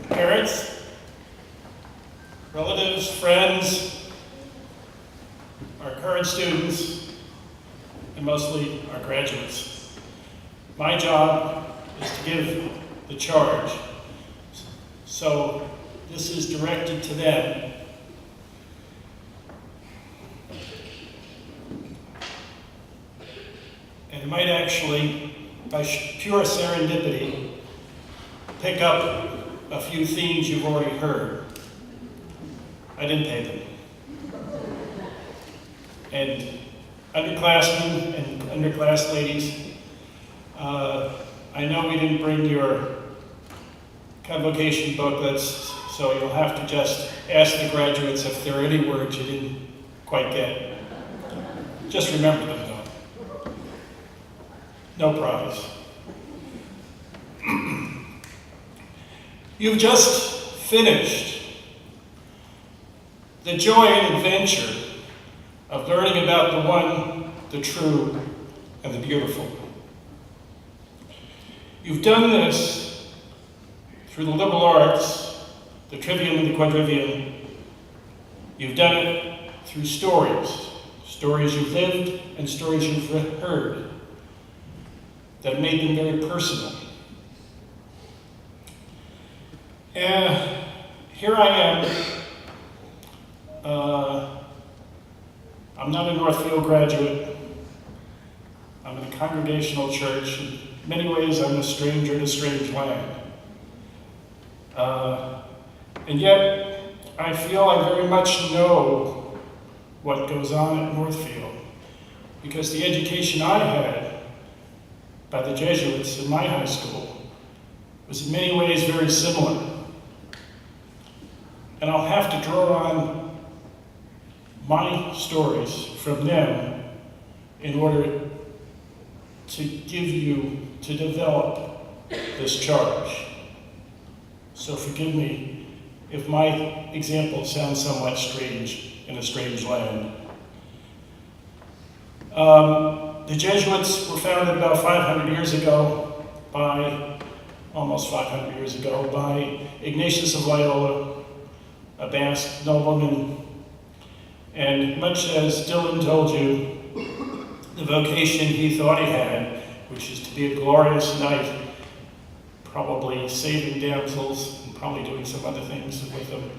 Parents, relatives, friends, our current students, and mostly our graduates. My job is to give the charge. So this is directed to them. And it might actually, by pure serendipity, pick up a few themes you've already heard. I didn't pay them. And underclassmen and underclass ladies, I know we didn't bring your convocation booklets, so you'll have to just ask the graduates if there are any words you didn't quite get. Just remember them though. No prize. You've just finished the joy and adventure of learning about the one, the true, and the beautiful. You've done this through the liberal arts, the trivium and the quadrivium. You've done it through stories, stories you've lived and stories you've heard that have made them very personal. And here I am. I'm not a Northfield graduate. I'm in a congregational church. In many ways, I'm a stranger in a strange land. And yet, I feel I very much know what goes on at Northfield, because the education I had by the Jesuits in my high school was in many ways very similar. And I'll have to draw on my stories from them in order to give you, to develop this charge. So forgive me if my example sounds somewhat strange in a strange land. The Jesuits were founded about 500 years ago almost 500 years ago, by Ignatius of Loyola, a Basque nobleman. And much as Dylan told you, the vocation he thought he had, which is to be a glorious knight, probably saving damsels and probably doing some other things with them,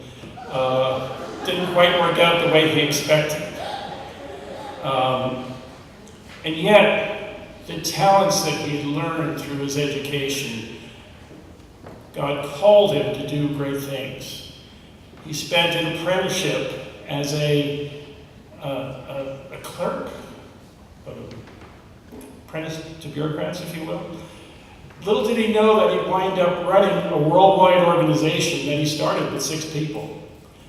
didn't quite work out the way he expected. And yet, the talents that he had learned through his education, God called him to do great things. He spent an apprenticeship as a clerk, apprentice to bureaucrats, if you will. Little did he know that he'd wind up running a worldwide organization that he started with 6 people.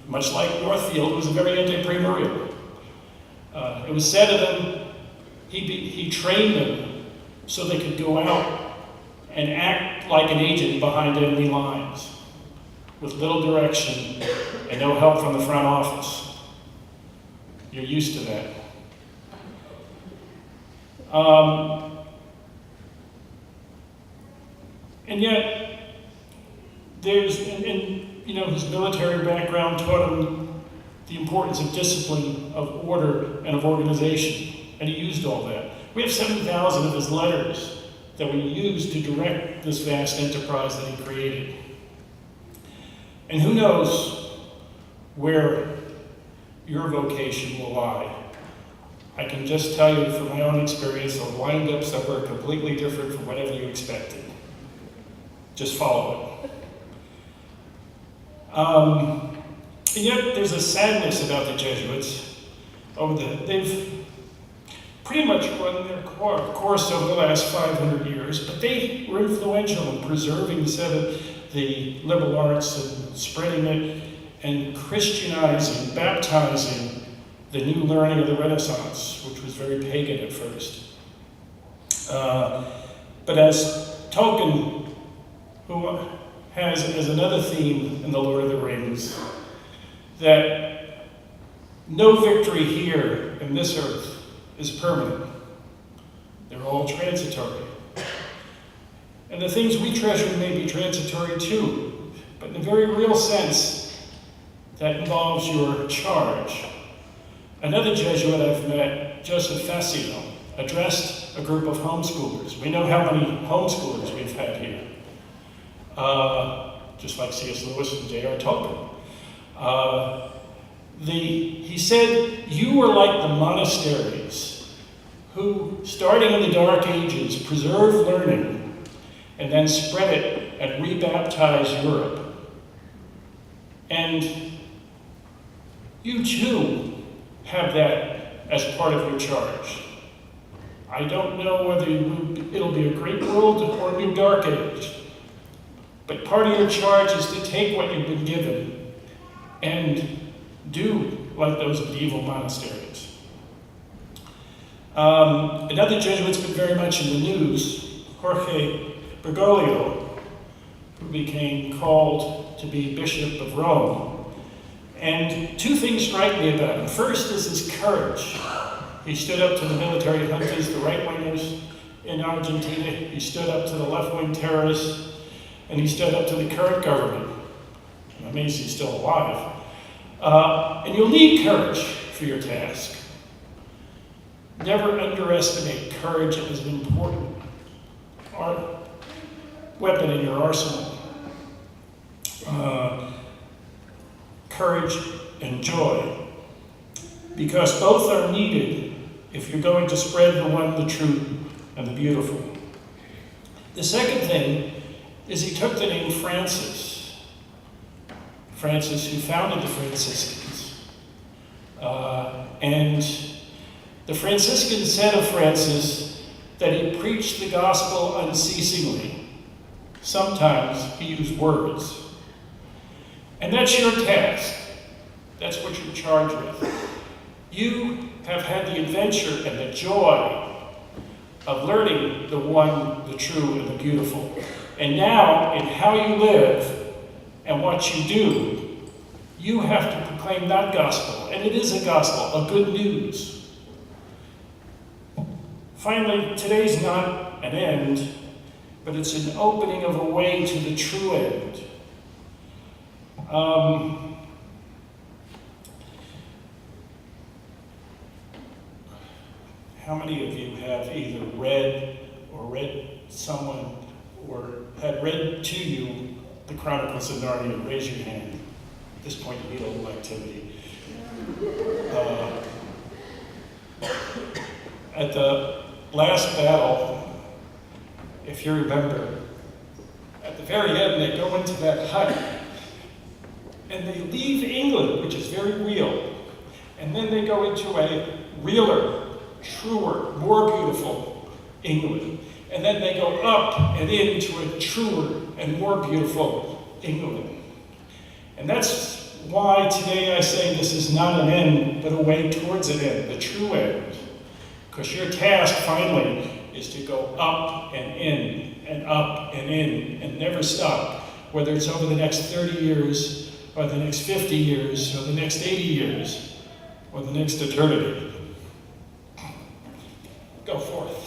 Much like Northfield was a very entrepreneurial. It was said of him, he trained them so they could go out and act like an agent behind enemy lines, with little direction and no help from the front office. You're used to that. And yet, his military background taught him the importance of discipline, of order, and of organization. And he used all that. We have 7,000 of his letters that we use to direct this vast enterprise that he created. And who knows where your vocation will lie. I can just tell you from my own experience, it'll wind up somewhere completely different from whatever you expected. Just follow it. And yet there's a sadness about the Jesuits. They've pretty much run their course over the last 500 years, but they were influential in preserving the liberal arts and spreading it and Christianizing, baptizing the new learning of the Renaissance, which was very pagan at first. But as Tolkien, who has as another theme in The Lord of the Rings, that no victory here in this earth is permanent. They're all transitory. And the things we treasure may be transitory too, but in a very real sense, that involves your charge. Another Jesuit I've met, Joseph Fassino, addressed a group of homeschoolers. We know how many homeschoolers we've had here. Just like C.S. Lewis and J.R. Tolkien. He said, you were like the monasteries who, starting in the Dark Ages, preserved learning and then spread it and rebaptized Europe. And you too have that as part of your charge. I don't know whether it'll be a great world or a new dark age, but part of your charge is to take what you've been given and do like those medieval monasteries. Another Jesuit's been very much in the news, Jorge Bergoglio, who became called to be Bishop of Rome. And 2 things strike me about him. First is his courage. He stood up to the military juntas, the right-wingers in Argentina. He stood up to the left-wing terrorists. And he stood up to the current government. I'm amazed he's still alive. And you'll need courage for your task. Never underestimate courage as an important weapon in your arsenal. Courage and joy. Because both are needed if you're going to spread the one, the true, and the beautiful. The second thing is he took the name Francis. Francis, who founded the Franciscans. And the Franciscans said of Francis that he preached the gospel unceasingly. Sometimes he used words. And that's your task. That's what you're charged with. You have had the adventure and the joy of learning the one, the true, and the beautiful. And now, in how you live and what you do, You have to proclaim that gospel, and it is a gospel, a good news. Finally, today's not an end, but it's an opening of a way to the true end. How many of you have either read or read someone or had read to you the Chronicles of Narnia? Raise your hand. At this point, you need a little activity. At the last battle, if you remember, at the very end, they go into that hut and they leave England, which is very real, and then they go into a realer, truer, more beautiful England. And then they go up and into a truer and more beautiful England. And that's why today I say this is not an end, but a way towards an end, the true end. Because your task finally is to go up and in and up and in and never stop, whether it's over the next 30 years or the next 50 years or the next 80 years or the next eternity. Go forth.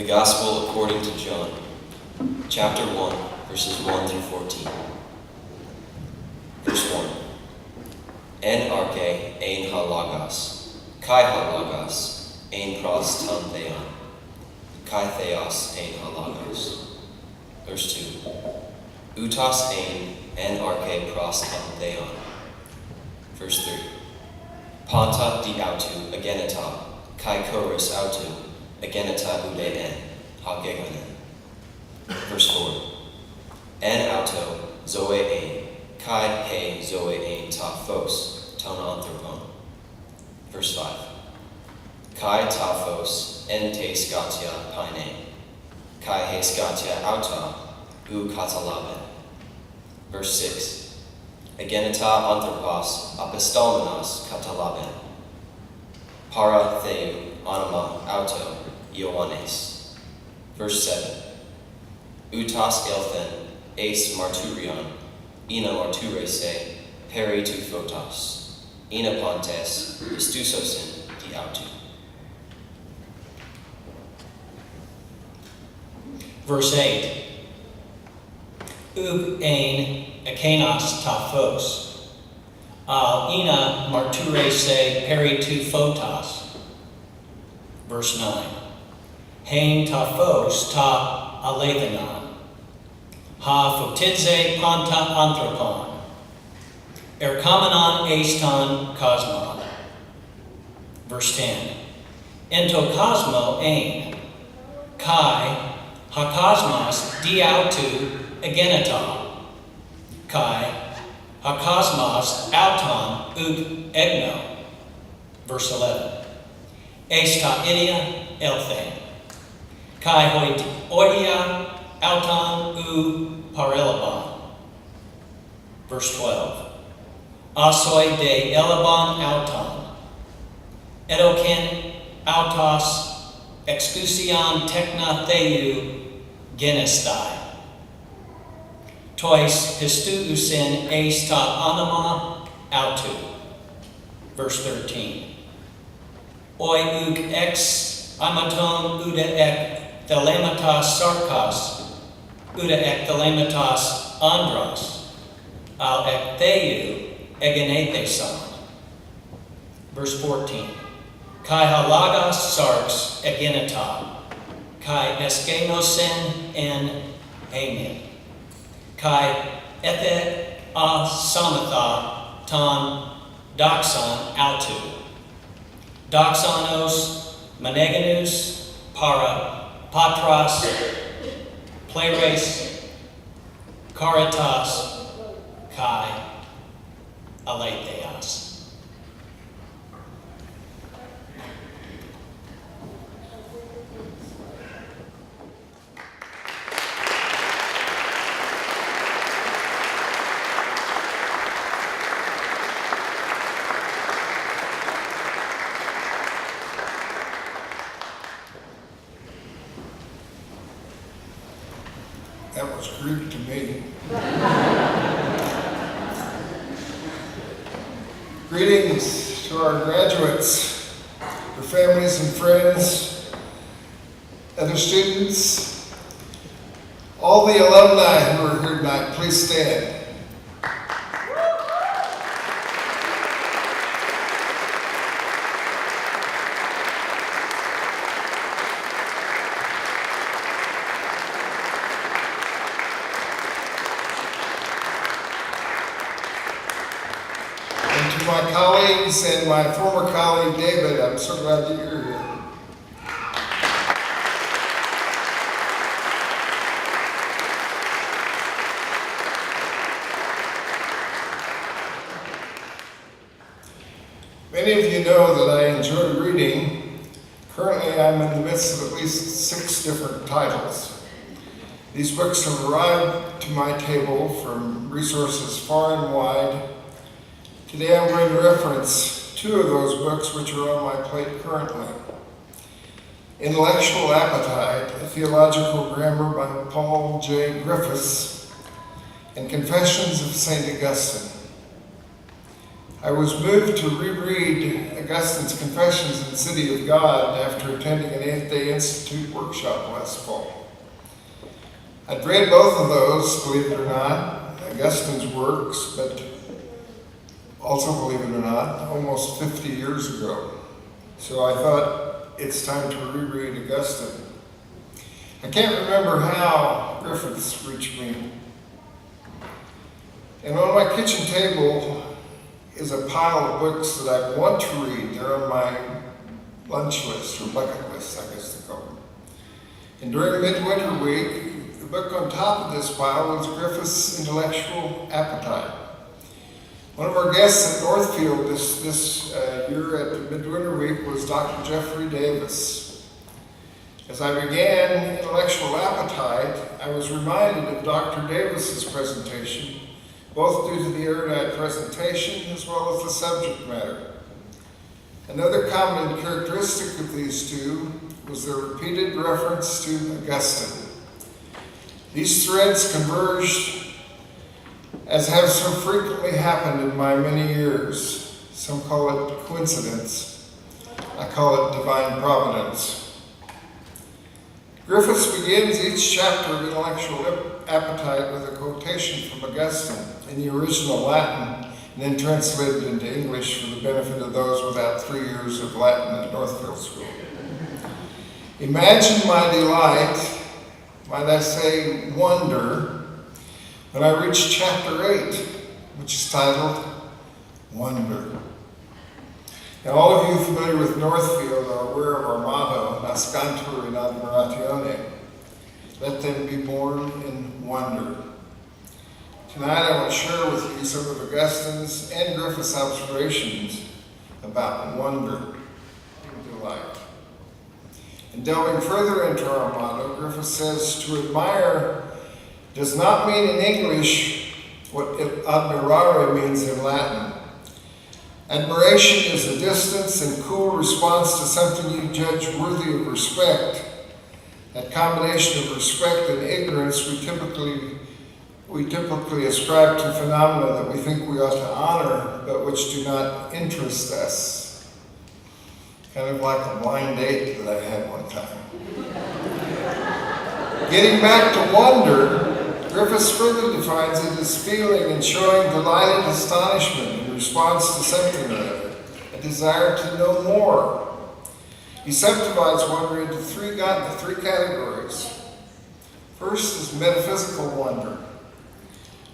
The Gospel according to John, chapter 1, verses 1 through 14. Verse 1. En arche ein ha logos, kai ha logos, ein pros ton theon, kai theos ein ha logos. Verse 2. Utos ein en arche pros ton theon. Verse 3. Panta di autu agenita, kai chorus autu, agenita ude en, ha gegonen. Verse 4. En auto zoe ein, kai he zoe ein ta phos, ton anthropon. Verse 5. Kai ta phos en te scatia paine, kai he scatia auta, u katalaben. Verse 6. Agenita anthropos apostolmenos katalaben. Para theu anima auto Ioannes. Verse 7. Utas elthen eis marturion, ina marture se, peri tu photos, ina pontes, istusosin di autu. Verse 8. Ub ein ekenos ta phos, al ina marture se peri tu photos. Verse 9. Hein ta phos ta alethenon, ha photidze panta anthropon, erkomenon eiston cosmon. Verse 10. Ento cosmo ein, kai ha cosmos diautu agenita, kai ha cosmos auton uk egno. Verse 11. Eis ta idia elthen, kai oidia auton u parelabon. Verse 12. Asoi de elabon auton, edoken autos excusion techna theou genestai. Tois histuusin eis ta anima autu. Verse 13. Oi uk ex amaton uda ek thelematos sarkos, uda ek thelematos andros, al ek theou egenetheson. Verse 14. Kai halagos sarx egenita, kai eskenosen en amen. Kai ethe a samatha ton doxon autu. Doxonos meneganus para patras pleres caritas kai aletheos. That was Greek to me. Greetings to our graduates, their families and friends, other students, all the alumni who are here tonight. Please stand. To my colleagues and my former colleague David, I'm so glad that you're here. Many of you know that I enjoy reading. Currently, I'm in the midst of at least 6 different titles. These books have arrived to my table from resources far and wide. Today I'm going to reference 2 of those books which are on my plate currently. Intellectual Appetite, a theological grammar by Paul J. Griffiths, and Confessions of St. Augustine. I was moved to reread Augustine's Confessions in the City of God after attending an 8-day Institute workshop last fall. I'd read both of those, believe it or not, Augustine's works, but also, believe it or not, almost 50 years ago. So I thought it's time to reread Augustine. I can't remember how Griffiths reached me. And on my kitchen table is a pile of books that I want to read. They're on my lunch list, or bucket list, I guess they call them. And during Midwinter Week, the book on top of this pile was Griffith's Intellectual Appetite. One of our guests at Northfield this year at the Midwinter Week was Dr. Jeffrey Davis. As I began Intellectual Appetite, I was reminded of Dr. Davis's presentation, both due to the erudite presentation as well as the subject matter. Another common characteristic of these two was their repeated reference to Augustine. These threads converged, as have so frequently happened in my many years. Some call it coincidence. I call it divine providence. Griffiths begins each chapter of Intellectual Appetite with a quotation from Augustine in the original Latin, and then translated into English for the benefit of those without 3 years of Latin at Northfield School. Imagine my delight, might I say wonder, when I reached chapter 8, which is titled Wonder. Now, all of you familiar with Northfield are aware of our motto, Nascantur in admiratione. Let them be born in wonder. Tonight I want to share with you some of Augustine's and Griffith's observations about wonder and delight. And delving further into our motto, Griffith says, to admire does not mean in English what admirare means in Latin. Admiration is a distance and cool response to something you judge worthy of respect. That combination of respect and ignorance we typically ascribe to phenomena that we think we ought to honor, but which do not interest us. Kind of like a blind date that I had one time. Getting back to wonder, Griffiths further defines it as feeling and showing delighted astonishment in response to something or other, a desire to know more. He subdivides wonder into three categories. First is metaphysical wonder.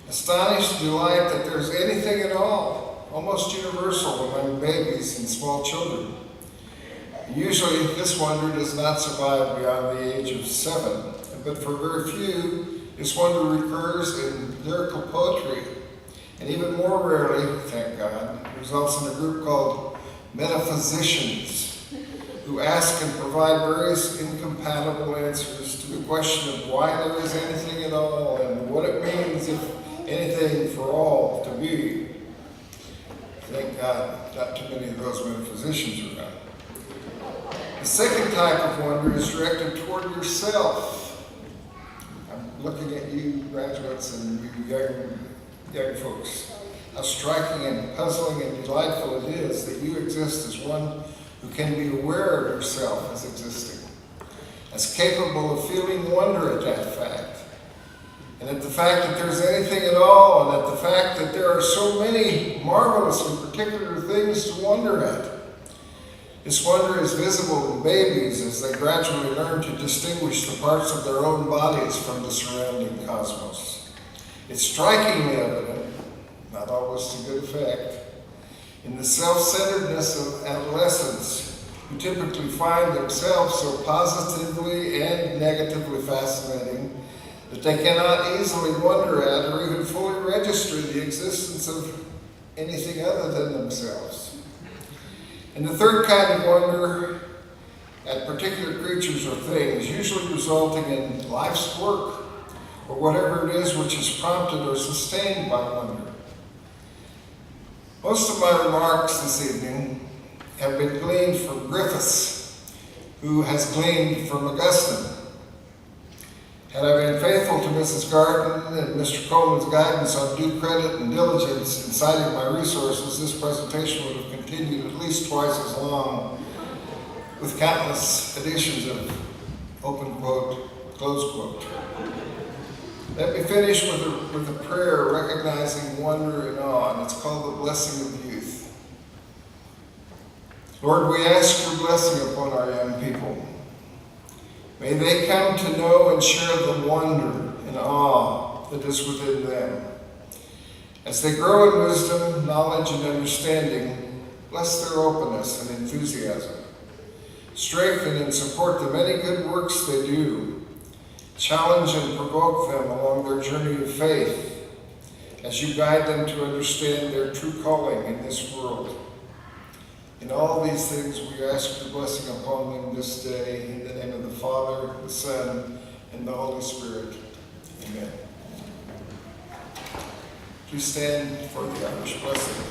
Astonished delight that there's anything at all, almost universal among babies and small children. Usually this wonder does not survive beyond the age of 7, but for very few, this wonder recurs in lyrical poetry, and even more rarely, thank God, results in a group called metaphysicians, who ask and provide various incompatible answers to the question of why there is anything at all and what it means, if anything, for all to be. Thank God, not too many of those metaphysicians around. The second type of wonder is directed toward yourself. I'm looking at you graduates and you young folks. How striking and puzzling and delightful it is that you exist as one who can be aware of yourself as existing, as capable of feeling wonder at that fact, and at the fact that there's anything at all, and at the fact that there are so many marvelous and particular things to wonder at. This wonder is visible in babies as they gradually learn to distinguish the parts of their own bodies from the surrounding cosmos. It's strikingly evident, not always to good effect, in the self-centeredness of adolescents, who typically find themselves so positively and negatively fascinating that they cannot easily wonder at or even fully register the existence of anything other than themselves. And the third kind of wonder at particular creatures or things, usually resulting in life's work or whatever it is which is prompted or sustained by wonder. Most of my remarks this evening have been gleaned from Griffiths, who has gleaned from Augustine. Had I been faithful to Mrs. Garden and Mr. Coleman's guidance on due credit and diligence in citing my resources, this presentation would have continued at least twice as long, with countless additions of open quote, close quote. Let me finish with a prayer recognizing wonder and awe, and it's called the Blessing of Youth. Lord, we ask your blessing upon our young people. May they come to know and share the wonder and awe that is within them. As they grow in wisdom, knowledge, and understanding, bless their openness and enthusiasm. Strengthen and support the many good works they do. Challenge and provoke them along their journey of faith as you guide them to understand their true calling in this world. In all these things, we ask your blessing upon them this day, in the name of the Father, the Son, and the Holy Spirit. Amen. Please stand for the Irish blessing.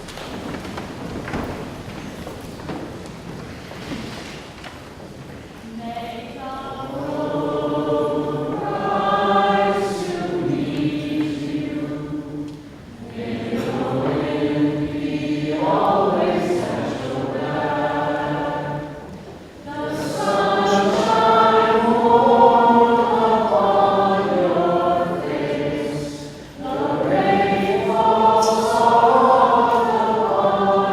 All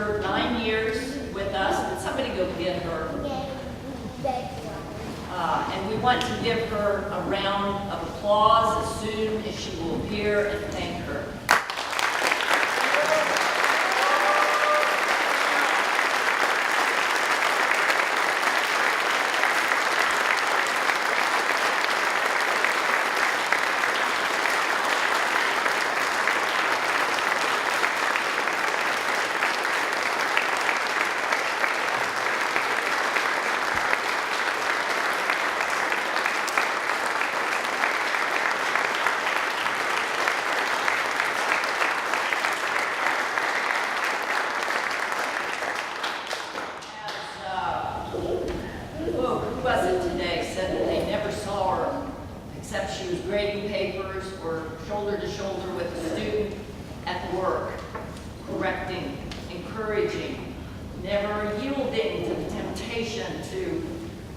served 9 years with us. Would somebody go get her? And we want to give her a round of applause as soon as she will appear and thank her. Who was it today said that they never saw her except she was grading papers or shoulder to shoulder with a student at work, correcting, encouraging, never yielding to the temptation to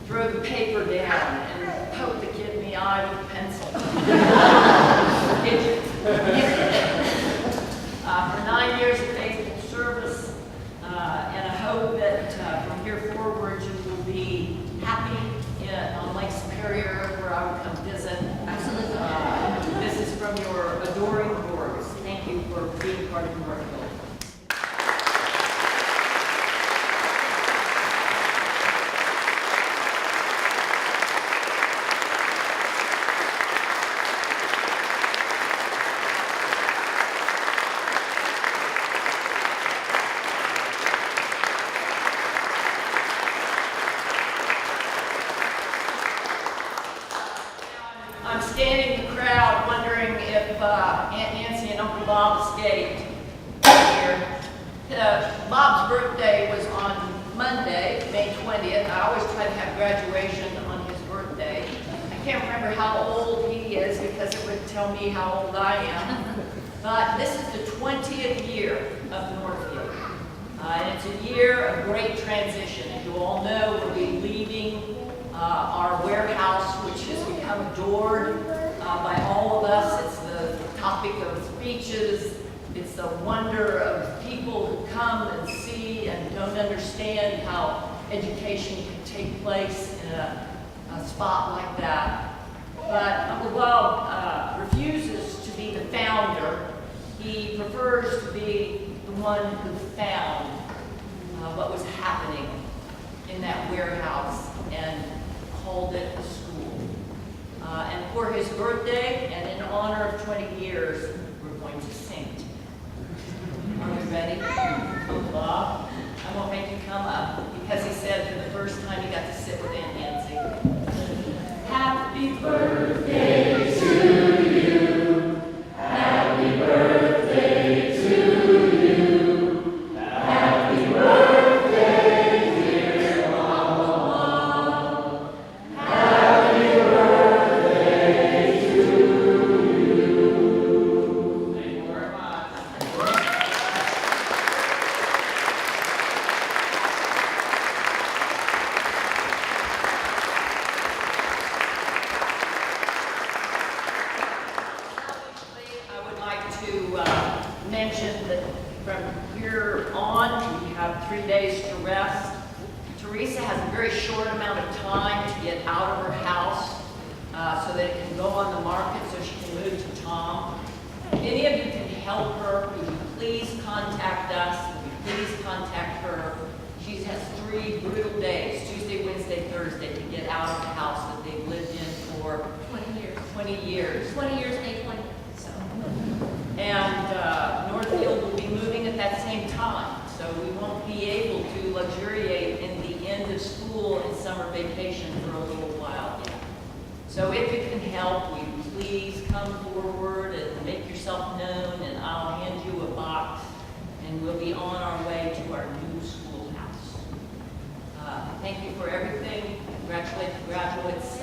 throw the paper down and poke the kid in the eye with a pencil. Did you? For 9 years of faithful service, and I hope that from here forward you will be happy on Lake Superior, where I will come visit. Absolutely. This is from your adoring boards. Thank you for being part of Northfield. I'm standing in the crowd wondering if Aunt Nancy and Uncle Bob escaped here. Bob's birthday was on Monday, May 20th. I always try to have graduation on his birthday. I can't remember how old he is because it would tell me how old I am. But this is the 20th year of Northfield. And it's a year of great transition. As you all know, we'll be leaving our warehouse, which has become adored by all of us. It's the topic of speeches. It's the wonder of people who come and see and don't understand how education can take place in a spot like that. But Uncle Bob refuses to be the founder. He prefers to be the one who found what was happening in that warehouse and called it a school. And for his birthday, and in honor of 20 years, we're going to sing it. Are we ready? Uncle Bob, I won't make you come up, because he said for the first time he got to sit with Aunt Nancy. Happy birthday to you. Happy birthday to you. Happy birthday, dear Mama. Happy birthday to you. Thank you very much. I would like to mention that from here on, we have 3 days to rest. Teresa has a very short amount of time to get out of her house so that it can go on the market so she can move to Tom. If any of you can help her, would you please contact us? Would you please contact her? She has 3 brutal days, Tuesday, Wednesday, Thursday, to get out of the house that they've lived in for 20 years. 20 years. 20 years, May 20th. So, And Northfield will be moving at that same time, so we won't be able to luxuriate in the end of school and summer vacation for a little while yet. So if you can help, will you please come forward and make yourself known, and I'll hand you a box, and we'll be on our way to our new schoolhouse. Thank you for everything. Congratulate the graduates.